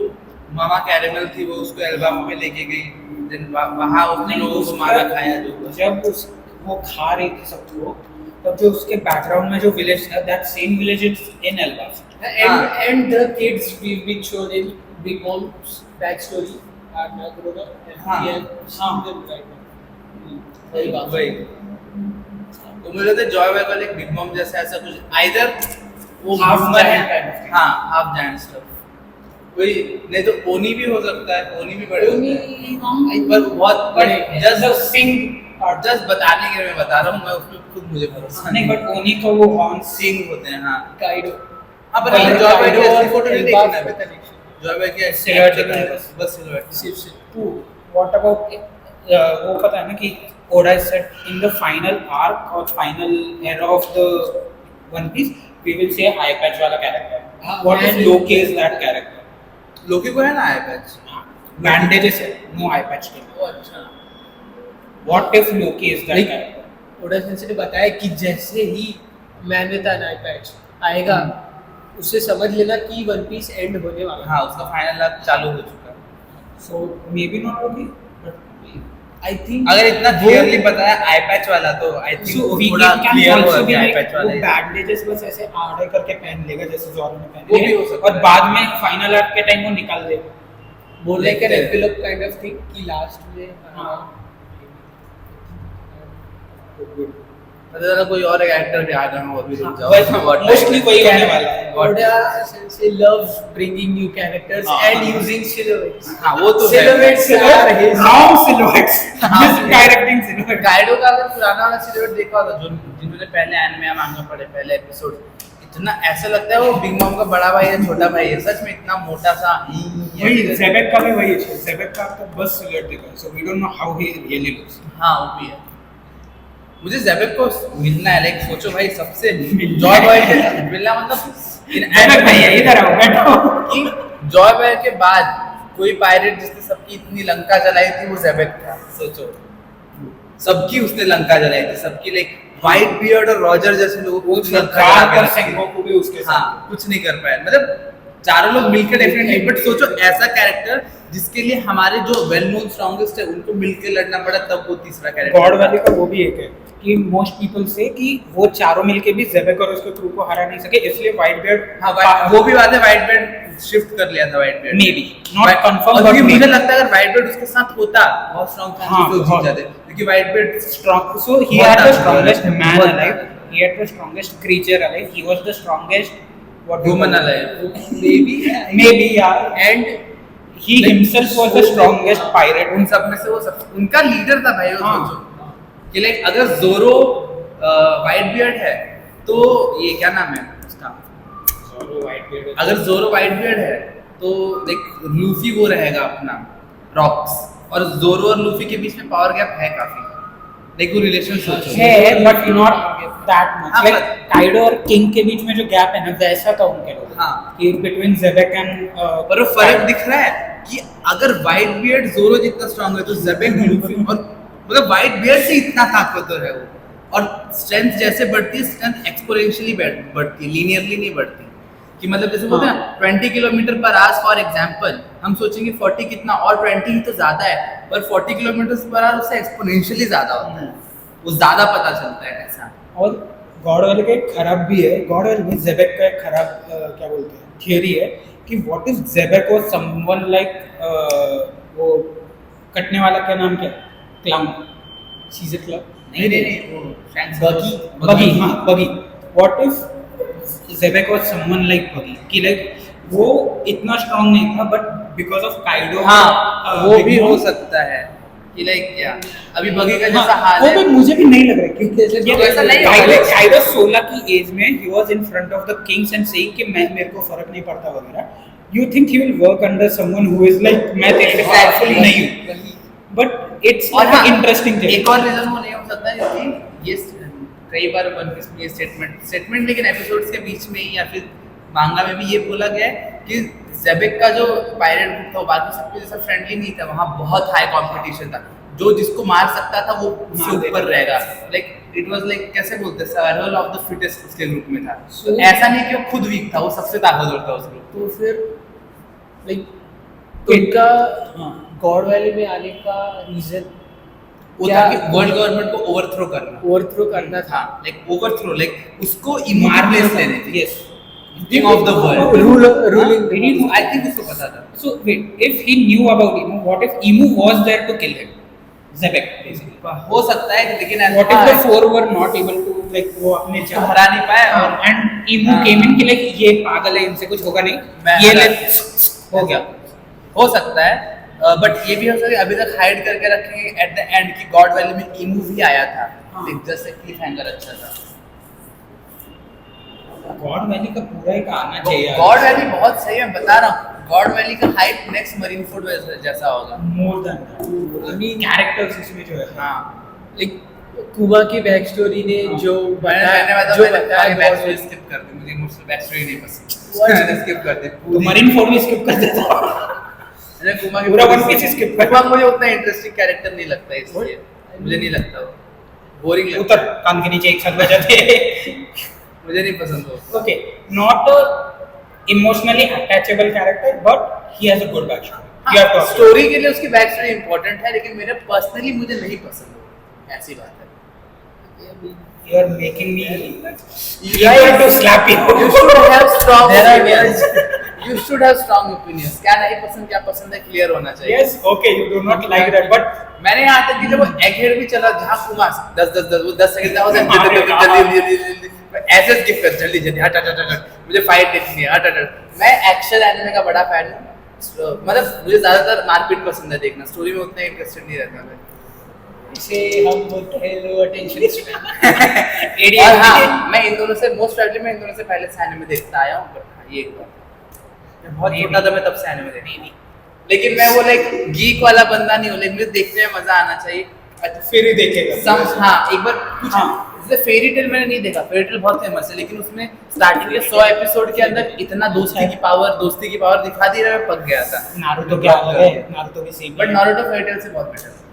मामा कैरेमल थी वो उसको एल्बम में लेके गई, देन वहाँ उसने लोगों को मारा खाया जो जब वो खा रही थी सबको, तब जो उसके बैकग्राउंड में जो विलेज था, that same village is in Elbaf. and the kids we've been shown in Big Mom's backstory are now grown up and हाँ, we have seen them right now. very well. वही तो मुझे लगता है Joy vagal एक big mom जैसा ऐसा कुछ आइदर वो Half humor है, giant kind of thing. हाँ हाफ जायंट स्टफ वही, नहीं तो ओनी भी हो सकता है, ओनी भी बड़े होते हैं पर बहुत बड़े Just the sing और जस्ट बताने के लिए मैं बता रहा हूँ, मैं उसमें खुद मुझे भरोसा नहीं, but only का वो horns. सिंग होते हैं। हाँ Kaido. हाँ, पर Kaido- जॉय वैगल Kaido की और फोटो नहीं Elbaf देखना का है, connection. जॉय वैगल की Silhouette दिख रहा है बस। बस सिल्हूट। Shiv. What about वो पता है ना कि Oda is set in the final arc or final era of the One Piece, we will say eye patch वाला character. हाँ, What if man- Loki is that character? लोकी को है ना आई पैच। Bandages है, no eye patch के. वो अच्छा What if Loki is that Like- character? Oda sensei ने बताया कि जैसे ही man with an eye patch आएगा उससे समझ लेना कि वन पीस एंड होने वाला है। हाँ, उसका फाइनल आर्क चालू हो चुका है। So maybe not Loki, but I think अगर इतना क्लियरली बताया आई पैच वाला तो आई थिंक so वो we थोड़ा can क्लियर also हुआ be कि आई like पैच वाला वो है। bandages बस ऐसे आड़े करके पहन लेगा जैसे जोरो ने वो पहने भी हो सकता और है। बाद में फाइनल आर्क के टाइम वो निकाल देगा. मोर लाइक एन देखते हैं। एनवेलप काइंड ऑफ थिंग कि लास्ट में हाँ. पता चला कोई और एक एक्टर भी आ गया हो अभी रुक जाओ। मोस्टली वही होने वाला है. Oda sensei loves bringing new characters हाँ. and using silhouettes. हाँ, वो तो है। Silhouettes are his Wrong silhouettes. Misdirecting silhouettes. Kaido का अगर पुराना वाला सिल्हूट देखा होगा जो जिन्होंने पहले एनिमे मांगा पड़े पहले एपिसोड, इतना ऐसा लगता है वो बिग मॉम का बड़ा भाई है छोटा भाई है, सच में इतना मोटा सा वही ज़ेबेक का भी वही है. ज़ेबेक का आपको बस सिलुएट दिखा है, so we don't know how he really looks. हाँ वो भी है। मुझे ज़ेबेक को मिलना है, लाइक सोचो भाई सबसे जॉय बॉय के मिलना मतलब ज़ेबेक भाई है, इधर आओ बैठो. कि जॉय बॉय के बाद कोई पायरेट जिसने सबकी इतनी लंका जलाई थी वो ज़ेबेक था। सोचो सबकी उसने लंका जलाई थी, सबकी लाइक वाइट बियर्ड और रॉजर जैसे लोगों को कुछ लंका जला के कर रखी है। सेंगोकू भी उसके साथ. हाँ, कुछ नहीं कर पाए, मतलब चारों लोग मिलकर डेफिनेटली, बट सोचो ऐसा कैरेक्टर जिसके लिए हमारे जो वेल नोन स्ट्रॉन्गेस्ट है उनको मिलकर लड़ना पड़ा, तब वो तीसरा कैरेक्टर। गॉड वाले का वो भी एक है कि मोस्ट पीपल से कि वो चारों मिलके भी ज़ेबेक और उसके क्रू को हरा नहीं सके, इसलिए व्हाइट बियर्ड. हाँ, वो भी बात है, व्हाइट बियर्ड शिफ्ट कर लिया था white beard. Maybe, not confirmed, और but क्योंकि मुझे maybe. लगता है अगर व्हाइट बियर्ड उसके साथ होता बहुत स्ट्रांग था, हाँ, तो जीत बहुत. जाते, क्योंकि white beard strong, so he बहुत had the ताकतवर strongest है, man बहुत alive, ताकतवर। he had the strongest creature alive, he was the strongest what do you human call it? Alive. maybe yeah, and he himself was the strongest pirate. उन सब में से वो सब उनका लीडर था भाई। वो हाँ. सोचो कि लाइक अगर जोरो व्हाइट बियर्ड है तो ये क्या नाम है उसका, अगर जोरो व्हाइट बियर्ड है तो लाइक लूफी वो रहेगा अपना रॉक्स, और जोरो और लूफी के बीच में पावर गैप है काफी, लाइक वो रिलेशन सोचो है but not that much. हाँ, like काइडो और किंग के बीच में जो गैप है ना वैसा था उनके लोग. हाँ। कि between ज़ेबेक and पर वो फर्क दिख रहा है कि अगर व्हाइट बियर्ड जोरो जितना स्ट्रांग है तो ज़ेबेक लूफी और मतलब व्हाइट बियर्ड से इतना ताकतवर है वो, और स्ट्रेंथ जैसे बढ़ती है स्ट्रेंथ एक्सपोनेंशियली बढ़ती है, लीनियरली नहीं बढ़ती। कि मतलब जैसे बोलते हैं 20 kilometre per hour for example, हम सोचेंगे 40 कितना और 20 ही तो ज्यादा है, पर 40 किलोमीटर पर आवर उससे एक्सपोनेंशियली ज्यादा होता है, वो ज्यादा पता चलता है कैसा। और गॉड वाले का एक खराब भी है, गॉड वाले में ज़ेबेक का एक खराब क्या बोलते हैं थियरी है कि what if Xebec was someone like वो कटने वाला क्या नाम क्या क्लाउन सीजन क्लब नहीं वो Shanks बगी बगी. हाँ Buggy. What if Xebec was someone like Buggy कि लाइक वो इतना स्ट्रांग नहीं था बट बिकॉज ऑफ काइडो. हाँ वो भी हो सकता है कि लाइक क्या अभी बगी का जैसा हाल वो है। भी मुझे भी नहीं लग रहा है क्योंकि ये वैसा नहीं होगा। काइडो 16 की एज में he was in front of the Kings and saying कि मैं मेरे को फर्क नहीं पड़ता वगैरह. You think he will work under someone who is like मैं तेरे से पावरफुल नहीं हूं, बट इट्स और हाँ, इंटरेस्टिंग थिंग. एक और रीजन वो नहीं हो सकता क्योंकि ये कई बार वन पीस में ये स्टेटमेंट लेकिन एपिसोड्स के बीच में ही या फिर मांगा में भी ये बोला गया है कि ज़ेबेक का जो पायरेट ग्रुप था वो बाकी सबके जैसा फ्रेंडली नहीं था, वहाँ बहुत हाई कंपटीशन था, जो जिसको मार सकता था वो उससे ऊपर रहेगा, लाइक इट वाज लाइक कैसे बोलते हैं सर्वाइवल ऑफ द फिटेस्ट उसके ग्रुप में था। So- ऐसा नहीं कि वो खुद वीक था, वो सबसे ताकतवर था उस ग्रुप। तो फिर लाइक उनका गॉड वैली में आने का रीजन वो क्या- था कि वर्ल्ड गवर्नमेंट को ओवरथ्रो करना, ओवरथ्रो करना था, हाँ लाइक ओवरथ्रो, लाइक उसको इमोट प्लेस लेने थे, Yes. King of the world. Ruling I think उसको पता था। So wait, if he knew about Emu, what if Emu was there to kill him? Zebek, basically. हो सकता है, लेकिन What if the four were not able to like वो अपने उसको हरा नहीं पाया और and Emu हाँ। came in कि like ये पागल है, इनसे कुछ होगा नहीं, मैं ये हरा- like हो गया। हो सकता है, बट ये भी हो सकता है अभी तक हाइड करके रखेंगे एट द एंड की गॉड वैली में ईमू भी आया था, हाँ। जस्ट एक क्लिफ हैंगर अच्छा था। गॉड वैली का पूरा एक आना चाहिए। गॉड वैली बहुत सही, मैं बता रहा हूँ, गॉड वैली का हाइप नेक्स्ट मरीन फोर्ट जैसा होगा। More than that. I mean characters इसमें जो है। हाँ लाइक कुमा की बैक स्टोरी ने हाँ। जो मैंने जो बैक बताया स्टोरी स्किप कर दी, मुझे मुझसे बैक स्टोरी नहीं पसंद, What? मैंने स्किप कर दी तो मरीन फोर्ट भी skip कर देता। मैंने कुमा की पूरा One Piece skip कर कुमा मुझे उतना इंटरेस्टिंग कैरेक्टर नहीं लगता है, इसलिए मुझे नहीं लगता वो बोरिंग लगता उतर कान के नीचे एक साथ बजाते। मुझे नहीं पसंद वो। Okay, not a emotionally attachable character, but he has a good backstory. You have to accept. Story के लिए उसकी बैक स्टोरी इंपॉर्टेंट है, लेकिन मेरे पर्सनली मुझे नहीं पसंद वो, ऐसी बात है। You are making me You eager to slap you. You should have strong There are opinions. You should have strong opinions. क्या नहीं पसंद क्या पसंद है क्लियर होना चाहिए। Yes, okay, you do not like that, but मैंने यहाँ तक कि जब वो एगहेड भी चला जहाँ कुमार 10 वो 10 सेकंड हो जल्दी ऐसे स्किप कर जल्दी जल्दी हट हट हट हट, मुझे फाइट देखनी है, हट हट हट। मैं एक्शन एनिमे का बड़ा फैन हूँ, मतलब मुझे ज्यादातर मारपीट पसंद है देखना, स्टोरी में उतना इंटरेस्टेड नहीं रहता मैं। इसे हम बोलते हैं लो अटेंशन स्पैन। और हाँ, मैं इन दोनों से मोस्ट प्रोबेबली मैं इन दोनों से पहले से एनिमे देखता आया हूँ, बट हाँ, ये एक बात है। मैं बहुत छोटा था, मैं तब से एनिमे देखता हूँ, लेकिन मैं वो लाइक गीक वाला बंदा नहीं हूँ, लेकिन मुझे देखने में मजा आना चाहिए। अच्छा फिर ही देखेगा। हाँ एक बार कुछ हाँ। जैसे फेरी टेल मैंने नहीं देखा, फेरी टेल बहुत फेमस है, लेकिन उसमें स्टार्टिंग के 100 एपिसोड के अंदर इतना दोस्ती की पावर दिखा दी रहा, मैं पक गया था। नारुतो क्या अलग है, नारुतो भी same but Naruto fairy tale से बहुत बेटर है।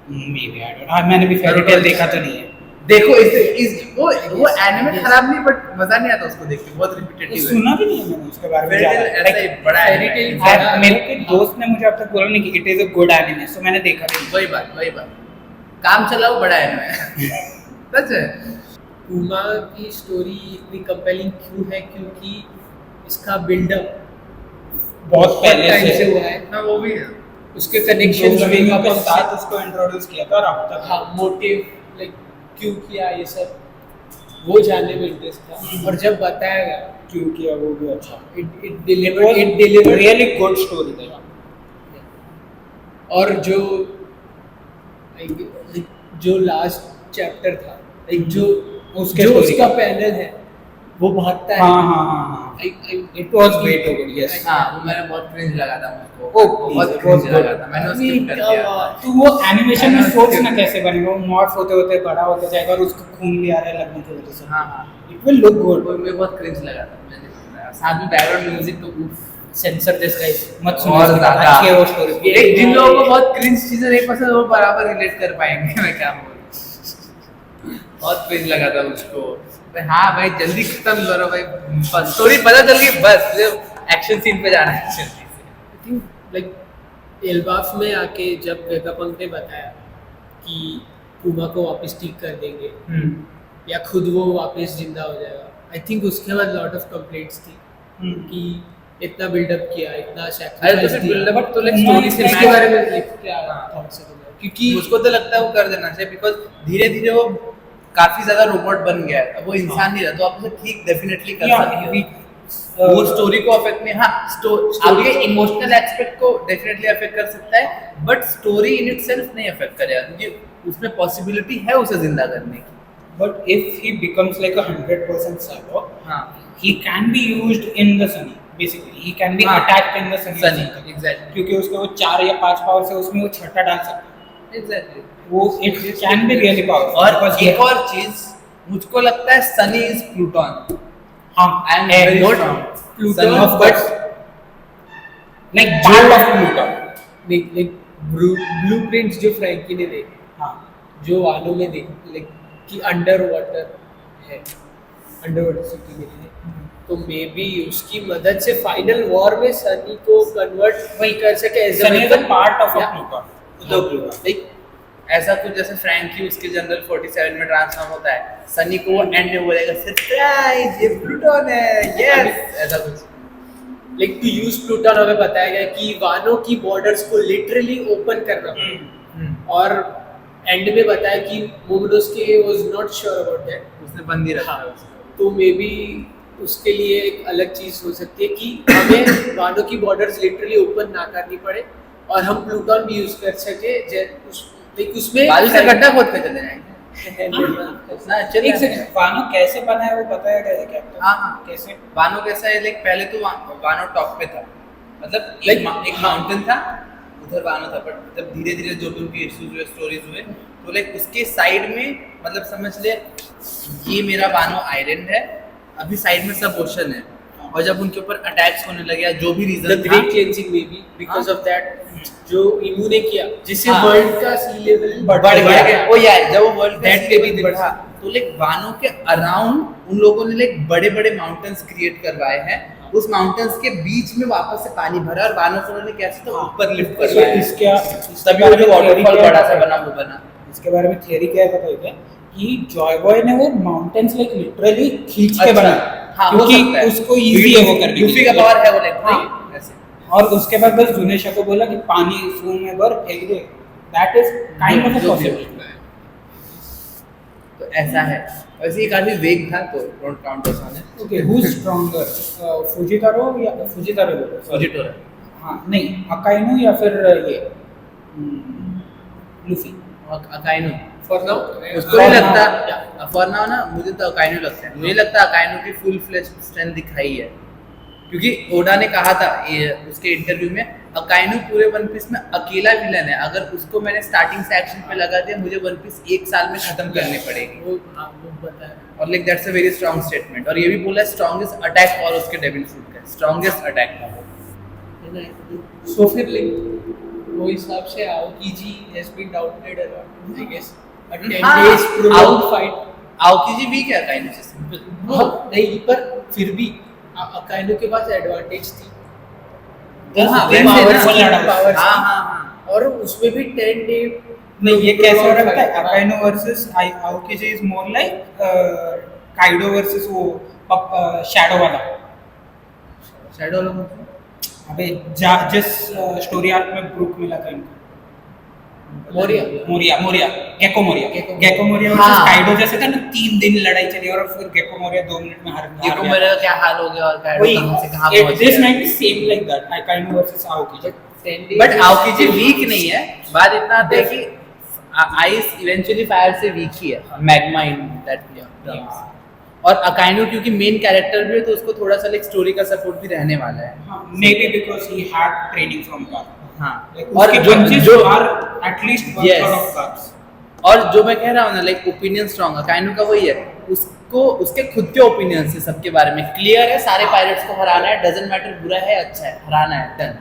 Maybe I don't know. मैंने भी फेरी टेल देखा तो नहीं है। देखो इस वो एनिमे खराब नहीं, बट मजा नहीं आता उसको देख के, बहुत रिपीटेटिव है। सुना भी नहीं है मैंने उसके बारे में फेरी टेल ज्यादा। ऐसा ही बड़ा Fairy anime Tail है। बड़ा- मेरे के दोस्त ने मुझे अब तक बोला नहीं कि it is a good anime, so मैंने देखा भी नहीं। वही बात काम चलाओ बड़ा एनिमे है। सच है। कुमा की स्टोरी इतनी कंपेलिंग क्यों है, क्योंकि इसका बिल्डअप बहुत पहले टाइम से से हुआ है, हाँ वो भी है। उसके कनेक्शन वेगापंप के साथ उसको इंट्रोड्यूस किया था और अब तक हाँ मोटिव लाइक क्यों किया ये सब वो जानने में इंटरेस्ट था। और जब बताया गया क्यों किया वो भी अच्छा। It delivered really good story था। और जो लास्ट चैप्टर था लाइक जो उसके जो story उसका का। पैनल है वो भागता है। हाँ it was way too good. Yes हाँ वो मैंने बहुत क्रिंज लगा था मुझको, Oh, बहुत it क्रिंज was लगा good. था, मैंने उसको skip कर क्या दिया। बात। तो वो एनिमेशन में मैंने सोच उसके- ना कैसे बनेगा, वो मॉर्फ होते होते बड़ा होता जाएगा और उसको खून भी आ रहा है लगने की वजह से। हाँ इट विल लुक गुड। वो मुझे बहुत क्रिंज लगा था, मुझे नहीं पसंद आया। साथ में बैकग्राउंड म्यूजिक तो उफ, सेंसर दिस गाइस मत सुनो और इसके बाद ज्यादा। अच्छी है वो स्टोरी। एक जिन लोगों को बहुत क्रिंज चीजें नहीं पसंद वो बराबर रिलेट कर पाएंगे। मैं क्या बोलूं, बहुत क्रिंज लगा था उसको। भाई हाँ भाई जल्दी खत्म करो भाई, स्टोरी पता चल गई बस, मुझे एक्शन सीन पे जाना है जल्दी से। आई थिंक लाइक एल्बाफ में आके जब वेगापंक ने बताया कि कुमा को वापस ठीक कर देंगे या खुद वो वापस जिंदा हो जाएगा, आई थिंक उसके बाद लॉट ऑफ कंप्लेंट्स थी कि इतना बिल्डअप किया, इतना अरे तो सैक्रिफाइस फिर दिया। बिल्डअप तो लाइक मैं स्टोरी से इसके बारे में like क्या थॉट्स है तुम्हारे? क्योंकि मुझको तो लगता है वो कर देना चाहिए, बिकॉज धीरे धीरे वो काफी ज्यादा रोबोट बन गया है, अब वो इंसान नहीं रहा, तो आप उसे ठीक डेफिनेटली कर सकते हो। वो स्टोरी को अफेक्ट नहीं, हाँ आपके इमोशनल एस्पेक्ट को डेफिनेटली अफेक्ट कर सकता है, बट स्टोरी इन इटसेल्फ नहीं अफेक्ट करेगा, क्योंकि उसमें पॉसिबिलिटी है उसे जिंदा करने की। But if he becomes like a 100% cyborg, हाँ he can be used in the Sunny. Basically, he can be हाँ, attacked in the Sunny. Sunny exactly क्योंकि उसके वो 4 या 5 पावर से उसमें वो छठा डाल सकता है। एग्जैक्टली। वो it can be really powerful. और because एक और चीज मुझको लगता है सनी इज प्लूटन। हाँ I am very strong. Pluton, of but course. Like part of Pluton. like blueprints जो फ्रैंकी ने देखे, हाँ. जो वालों में देखे, like कि अंडर वाटर है, अंडर वाटर सिटी में है, तो मे बी उसकी मदद से फाइनल वॉर में सनी को कन्वर्ट वही कर सके as Sun is a part of a Pluton. तो लाइक ऐसा कुछ जैसे फ्रैंकी उसके जनरल 47 में ट्रांसफॉर्म होता है, सनी को वो एंड में बोलेगा सरप्राइज ये प्लूटन है, यस, ऐसा कुछ। लाइक टू यूज प्लूटन हमें बताया गया कि वानों की बॉर्डर्स को लिटरली ओपन करना पड़ेगा, और एंड में बताया कि Momonosuke was not sure about that, उसने बंद ही रखा हाँ, है उसको। तो मे बी उसके लिए एक अलग चीज हो सकती है कि हमें वानों की बॉर्डर्स लिटरली ओपन ना करनी पड़े और हम प्लूटन भी यूज कर सके, उसमें बाजू से गड्ढा खोद के चले जाएंगे ना, चल एक सेकंड, वानो कैसे बना है वो बताया गया है क्या? हाँ हाँ, कैसे? वानो कैसा है, लाइक पहले तो वानो टॉप पे था, मतलब एक माउंटेन था, उधर वानो था, बट जब धीरे धीरे जो भी उनके इश्यूज हुए, स्टोरीज हुए, तो लाइक उसके साइड में, मतलब समझ ले ये मेरा वानो आइलैंड है, अभी साइड में सब ओशन है, और जब उनके ऊपर अटैक्स होने लगे, जो भी the reason great cleansing maybe because of that, जो इमू ने किया जिससे हाँ। वर्ल्ड का सी लेवल बढ़ गया, वो यार जब वो वर्ल्ड का That sea may be level the बढ़ा, तो लाइक वानो के अराउंड उन लोगों ने लाइक बड़े बड़े माउंटेन्स क्रिएट करवाए हैं, उस माउंटेन्स के बीच में वापस से पानी भरा, और वानो को उन्होंने कैसे तो ऊपर लिफ्ट तो करवाया, इसके तभी वो जो वाटरफॉल बड़ा सा बना वो बना। इसके बारे में थियरी क्या है पता है क्या? कि जॉय बॉय ने वो माउंटेन्स लाइक लिटरली खींच के अच्छा, बना, हाँ, हो क्योंकि सकता है। उसको इजी है वो करने लूफी का पावर है वो लाइक हाँ। ऐसे। और उसके बाद बस जुनेशा को बोला कि पानी सूं में भर फेंक दे, that is kind of possible. तो ऐसा है, वैसे ये काफी वेग था, तो don't count us on it. Okay, who is stronger, Fujitora या फुजितारो बोलो, फुजिटोरा, हाँ नहीं, अकाइनो या फिर ये लूफी? अकाइनो फॉर नाउ उसको नहीं लगता, फॉर नाउ ना, मुझे तो अकाइनो लगता है, मुझे लगता है अकाइनो की फुल फ्लेज स्ट्रेंथ दिखाई है, क्योंकि ओडा ने कहा था ये उसके इंटरव्यू में, अकाइनो पूरे वन पीस में अकेला विलन है, अगर उसको मैंने स्टार्टिंग से एक्शन पे लगा दिया, मुझे वन पीस 1 साल में खत्म करनी पड़ेगी, वो बताया, और like that's a very strong statement, और ये भी बोला स्ट्रॉन्गेस्ट अटैक पावर उसके डेविल फ्रूट का, स्ट्रॉन्गेस्ट अटैक पावर। सो फिर लाइक वो हिसाब से आओकीजी हैज बीन डाउटलेड a lot, I guess a 10 हाँ, days prolonged fight, Aokiji weak है अकाइनो से, सिंपल। नहीं, पर फिर भी अकाइनो के पास एडवांटेज थी, हाँ, वैसे ना, वो लड़ा, powers हाँ थी, हाँ हाँ, और उसमें भी 10 डे नहीं, ये कैसे हो रहा है? Akainu versus Aokiji is more like Kaido versus वो शैडो वाला। शैडो लोग अबे जिस स्टोरी आर्क में ब्रूक मिला था इनको, मोरिया गेको मोरिया हाँ। वर्सेस काइडो, जैसे था ना 3 दिन लड़ाई चली और फिर गेको मोरिया 2 मिनट में हार ये को मेरा क्या हाल हो गया, और काइडो वही कहां से कहां it पहुंच this गया। might be same like that Akainu versus Aokiji, 10 days but Aokiji weak नहीं है, बात इतना आता है कि आइस इवेंचुअली फायर से वीक ही है, मैग्मा इन दैट, और अकाइनो क्योंकि मेन कैरेक्टर भी है, तो उसको थोड़ा सा लाइक स्टोरी का सपोर्ट भी रहने वाला है। Maybe because he had training from guard, हाँ, और जो are at least Yes. 1/3 of cards. और जो मैं कह रहा हूँ ना, लाइक ओपिनियन स्ट्रॉन्ग, अकाइनो का वही है, उसको उसके खुद के ओपिनियन से सबके बारे में क्लियर है, सारे पायरेट्स को हराना है, डजंट मैटर बुरा है अच्छा है, हराना है, डन,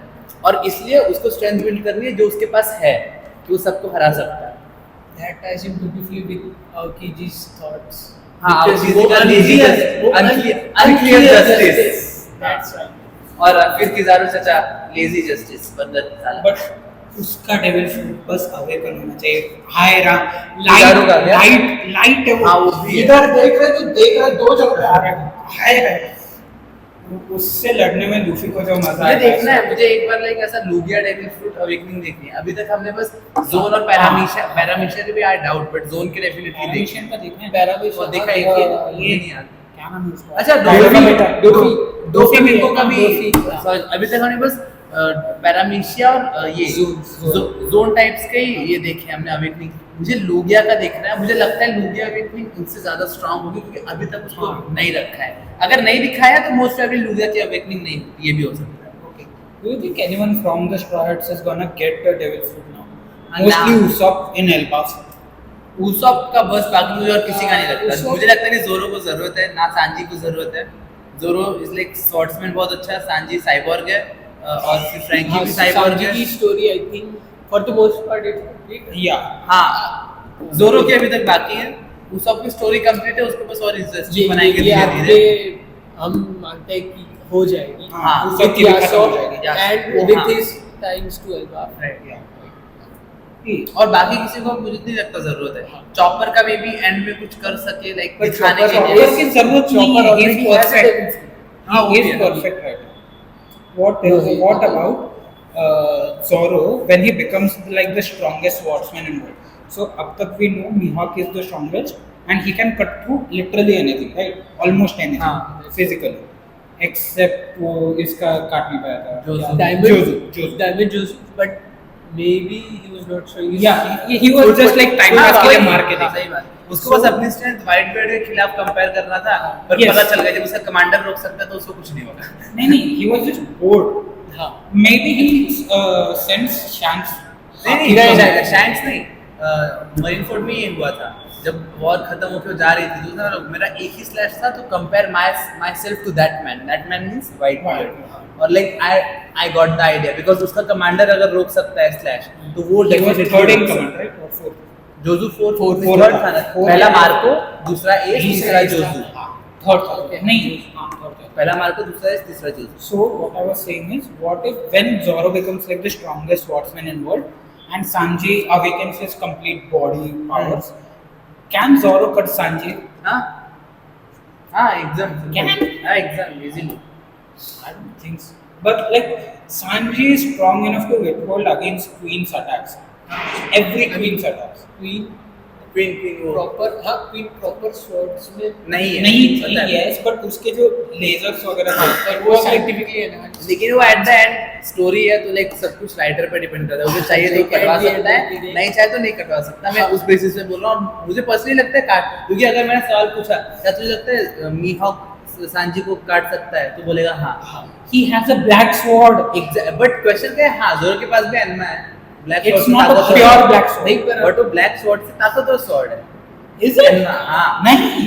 और इसलिए उसको स्ट्रेंथ बिल्ड करनी है जो उसके पास है, कि वो सबको हरा सकता है। that ties in beautifully with Aokiji's thoughts. हाँ, Because Aokiji वो का unclear- lazy- वो unclear justice. That's right. और फिर किजारू चाचा लेजी जस्टिस बंदर साला, बट उसका डेविल फ्रूट बस अवेकन होना चाहिए। हाय राम, किजारू का क्या? लाइट है हाँ, वो, वो भी है। इधर देख रहे तो देख रहे 2 जगह पे आ रहा है, हाय हाय, उससे लड़ने में लूफी को जो मजा मुझे आया देखना है, मुझे एक बार लाइक ऐसा लूगिया डेविल फ्रूट अवेकनिंग देखनी है। अभी तक हमने बस जोन और पैरामीशिया भी आई डाउट, बट जोन के डेफिनेटली देखी मिशन का देखना है। Paramecia, और देखा हाँ, एक ही, ये ये नहीं याद। क्या नाम है उसका? अच्छा, डोफी मेरे को कभी, अभी तक हमने बस पैरामीशिया और ये जोन टाइप्स के ही ये देखे हमने अवेकनिंग। मुझे लूगिया का देखना है, मुझे लगता है लूगिया अवेकनिंग उनसे ज्यादा स्ट्रांग होगी, क्योंकि अभी तक उसको नहीं रखा है। अगर नहीं दिखाया तो मोस्ट प्रोबेबली लूगिया की अवेकनिंग नहीं होती, ये भी हो सकता है। Okay. Do you think anyone from the Straw Hats is gonna get the Devil Fruit now? Now- Mostly Usopp in Elbaf. Usopp का बस, बाकी मुझे और किसी का नहीं लगता। मुझे लगता है कि जोरो को जरूरत है, ना सांजी को जरूरत है। जोरो इज लाइक स्वॉर्ड्समैन बहुत अच्छा है, सांजी साइबॉर्ग है और फिर फ्रैंकी हाँ, भी साइबॉर्ग सांजी है। की story I think for the most part it's complete. या हाँ, जोरो की अभी तक बाकी है, उस सब की स्टोरी कंप्लीट है, उसको बस और इंटरेस्टिंग बनाएंगे ये धीरे धीरे। हम मानते हैं कि हो जाएगी। हाँ, उसके उसकी भी खत्म इतिहासों हो जाएगी। Yes, एंड विद हाँ। His times to Elba. और बाकी किसी को मुझे नहीं लगता जरूरत है, चॉपर का मे भी एंड में कुछ कर सके, लाइक पर दिखाने के Chopper लिए। की जरूरत नहीं है, he is perfect. हाँ, वो He भी is है। perfect right now. What about Zoro when he becomes like the strongest swordsman in world? So अब तक we know Mihawk is the strongest and he can cut through literally anything, right? Almost anything, हाँ। physically, except वो इसका काट नहीं पाया था। जोजो। Diamond Jozu, but maybe he was not sure. Yeah, he was just like time pass के लिए मार के हाँ, देखा। सही बात। उसको बस अपनी स्ट्रेंथ व्हाइट बेल्ट के खिलाफ कंपेयर करना था, पर Yes. पता चल गया जब उसका कमांडर रोक सकता है तो उसको कुछ नहीं होगा। नहीं, he was just bored. हाँ, Maybe he sends Shanks. नहीं, शैंक्स नहीं, मरीन फोर्ड में ये हुआ था, जब वॉर खत्म होकर जा रही थी तो उसने बोला, मेरा एक ही स्लैश था तो compare myself to that man means white belt, और like I got the idea because उसका कमांडर अगर रोक सकता है स्लैश तो वो He was definitely third in रोक command, सकता है। right? Or fourth? Joju fourth Fourth third था। था ना, Fourth पहला था। मार्को, दूसरा एस, तीसरा Third जोजू। था। Third था। नहीं, हाँ, third था। पहला मार्को, दूसरा एस, तीसरा Joju. So what I was saying is, what if when Zoro becomes like the strongest swordsman in world, and Sanji awakens his complete body powers, can Zoro cut Sanji? हाँ हाँ एकदम Can? हाँ एकदम easily. I don't think so. But like Sanji is strong enough to withhold against Queen's attacks. Every Queen's attacks. Queen queen वो proper, हाँ queen proper swords में नहीं है, नहीं पता है। yes, but उसके जो lasers वगैरह थे, पर वो साइंटिफिकली एनहांस। लेकिन वो एट द एंड स्टोरी है तो लाइक सब कुछ राइटर पे डिपेंड करता है, उसे चाहिए तो करवा सकता है, नहीं चाहे तो नहीं करवा सकता। मैं उस बेसिस पे बोल रहा हूँ, मुझे पर्सनली लगता है काट, क्योंकि अगर मैंने सवाल पूछा क्या तुझे लगता है मीहॉक सांजी को काट सकता है तो बोलेगा हाँ। he has a black sword. But question क्या है, हाँ जोरो के पास भी एनमा है, black It's not a pure black sword. नहीं, बट वो ब्लैक स्वॉर्ड से ताकतवर स्वॉर्ड है। Is it? एनमा, हाँ नहीं,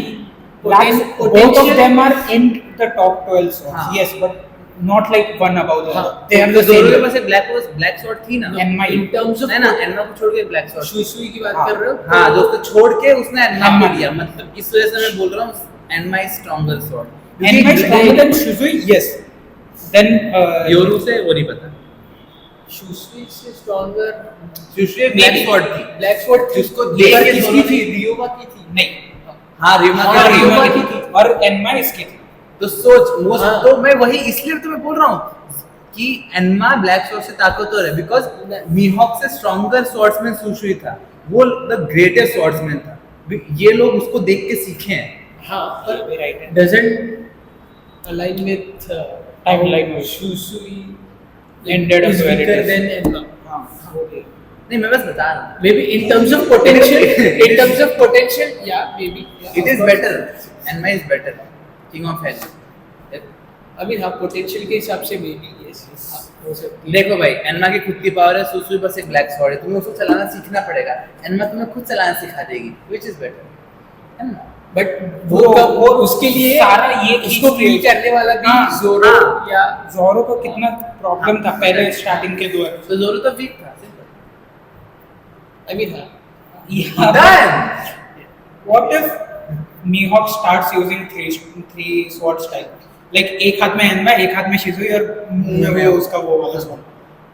both of them are in the top 12 swords. हाँ. Yes, but not like one above the हाँ. other. They are the जोरो के same. पास एक ब्लैक स्वॉर्ड थी ना, Enma. इन टर्म्स ऑफ है ना, एनमा को छोड़ के ब्लैक स्वॉर्ड। शुसुई की बात हाँ. कर रहे हो? हाँ, जो उसको छोड़ के उसने एनमा एनमा को लिया, मतलब इस वजह से मैं बोल रहा हूँ Enma is stronger sword. Enma is stronger than Shuzui? Yes. Then Yoru से वो नहीं पता। शुसुई से स्ट्रॉन्गर सुश्री ब्लैक स्वॉर्ड थी, ब्लैक स्वॉर्ड जिसको लेकर लेके किसकी दोनों थी? थी, रियोमा की थी। नहीं. हाँ रियोमा हाँ, की रियोमा रियोमा की की थी। और एनमा इसकी थी. तो सोच वो हाँ। तो मैं वही इसलिए तो मैं बोल रहा हूँ कि एनमा ब्लैक स्वॉर्ड से ताकतवर है बिकॉज मीहॉक से स्ट्रॉन्गर स्वॉर्ड्समैन सुश्री था, वो द ग्रेटेस्ट स्वॉर्ड्समैन था, ये लोग उसको देख के सीखे हैं। हाँ, You'll be right. doesn't align with Timeline. Shusui Ended up is where it weaker is. than Enma. हाँ, वो भी. नहीं मैं बस बता रहा हूँ, Maybe in terms of potential, in terms of potential, yeah, maybe. Yeah, it of is course. Better, Enma is better, king of hell. I mean, हाँ, potential के हिसाब से maybe yes, हाँ, हो सकती है। देखो भाई, एनमा की खुद की पावर है, सुसुई बस एक ब्लैक स्वॉर्ड है, तुम्हें उसको चलाना सीखना पड़ेगा, एनमा तुम्हें खुद चलाना सिखा देगी, व्हिच इज बेटर, है ना? But वो- वो उसके लिए सारा ये उसको चीज़ kill करने वाला भी हाँ, जोरो हाँ। या Zoro को कितना प्रॉब्लम था पहले स्टार्टिंग के 2 episodes. तो जोरो तो वीक था, I mean, हाँ, Yeah. Done. What if Mihawk starts using three sword style? Like एक हाथ में एनमा, एक हाथ में शिजुई और मुंह में उसका वो वाला sword.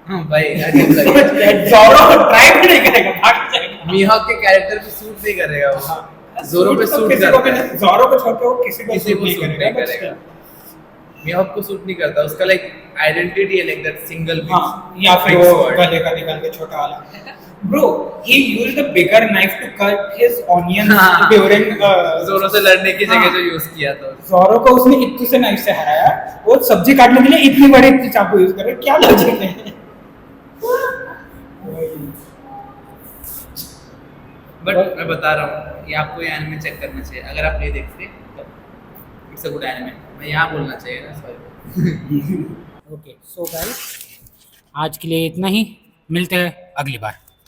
हाँ भाई, अजीब लगेगा। Zoro ट्राई भी नहीं करेगा, भाग जाएगा. मीहॉक के कैरेक्टर पे सूट नहीं करेगा वो, जोरो पे तो सूट किसी को करता भी है, नहीं, Zoro को छोड़ के वो किसी को किसी सूट को नहीं सूट नहीं करेगा. but करेगा। still. मीहॉक को सूट नहीं करता, उसका लाइक आइडेंटिटी है लाइक दैट सिंगल हाँ, या फिर Big वो sword. गले का निकाल के छोटा वाला. Bro, he used a bigger knife to cut his onions हाँ. during जोरो से लड़ने की जगह हाँ. जो यूज किया था। Zoro को उसने इत्तू से नाइफ से हराया, वो सब्जी काटने के लिए इतनी बड़ी चाकू यूज कर रहा है, क्या लॉजिक है? बट मैं बता रहा हूँ, ये आपको ये एनिमे चेक करना चाहिए, अगर आप ये देखते तो इट्स अ गुड एनिमे, मैं यहाँ बोलना चाहिए ना, सॉरी। ओके, सो गाइस आज के लिए इतना ही, मिलते हैं अगली बार.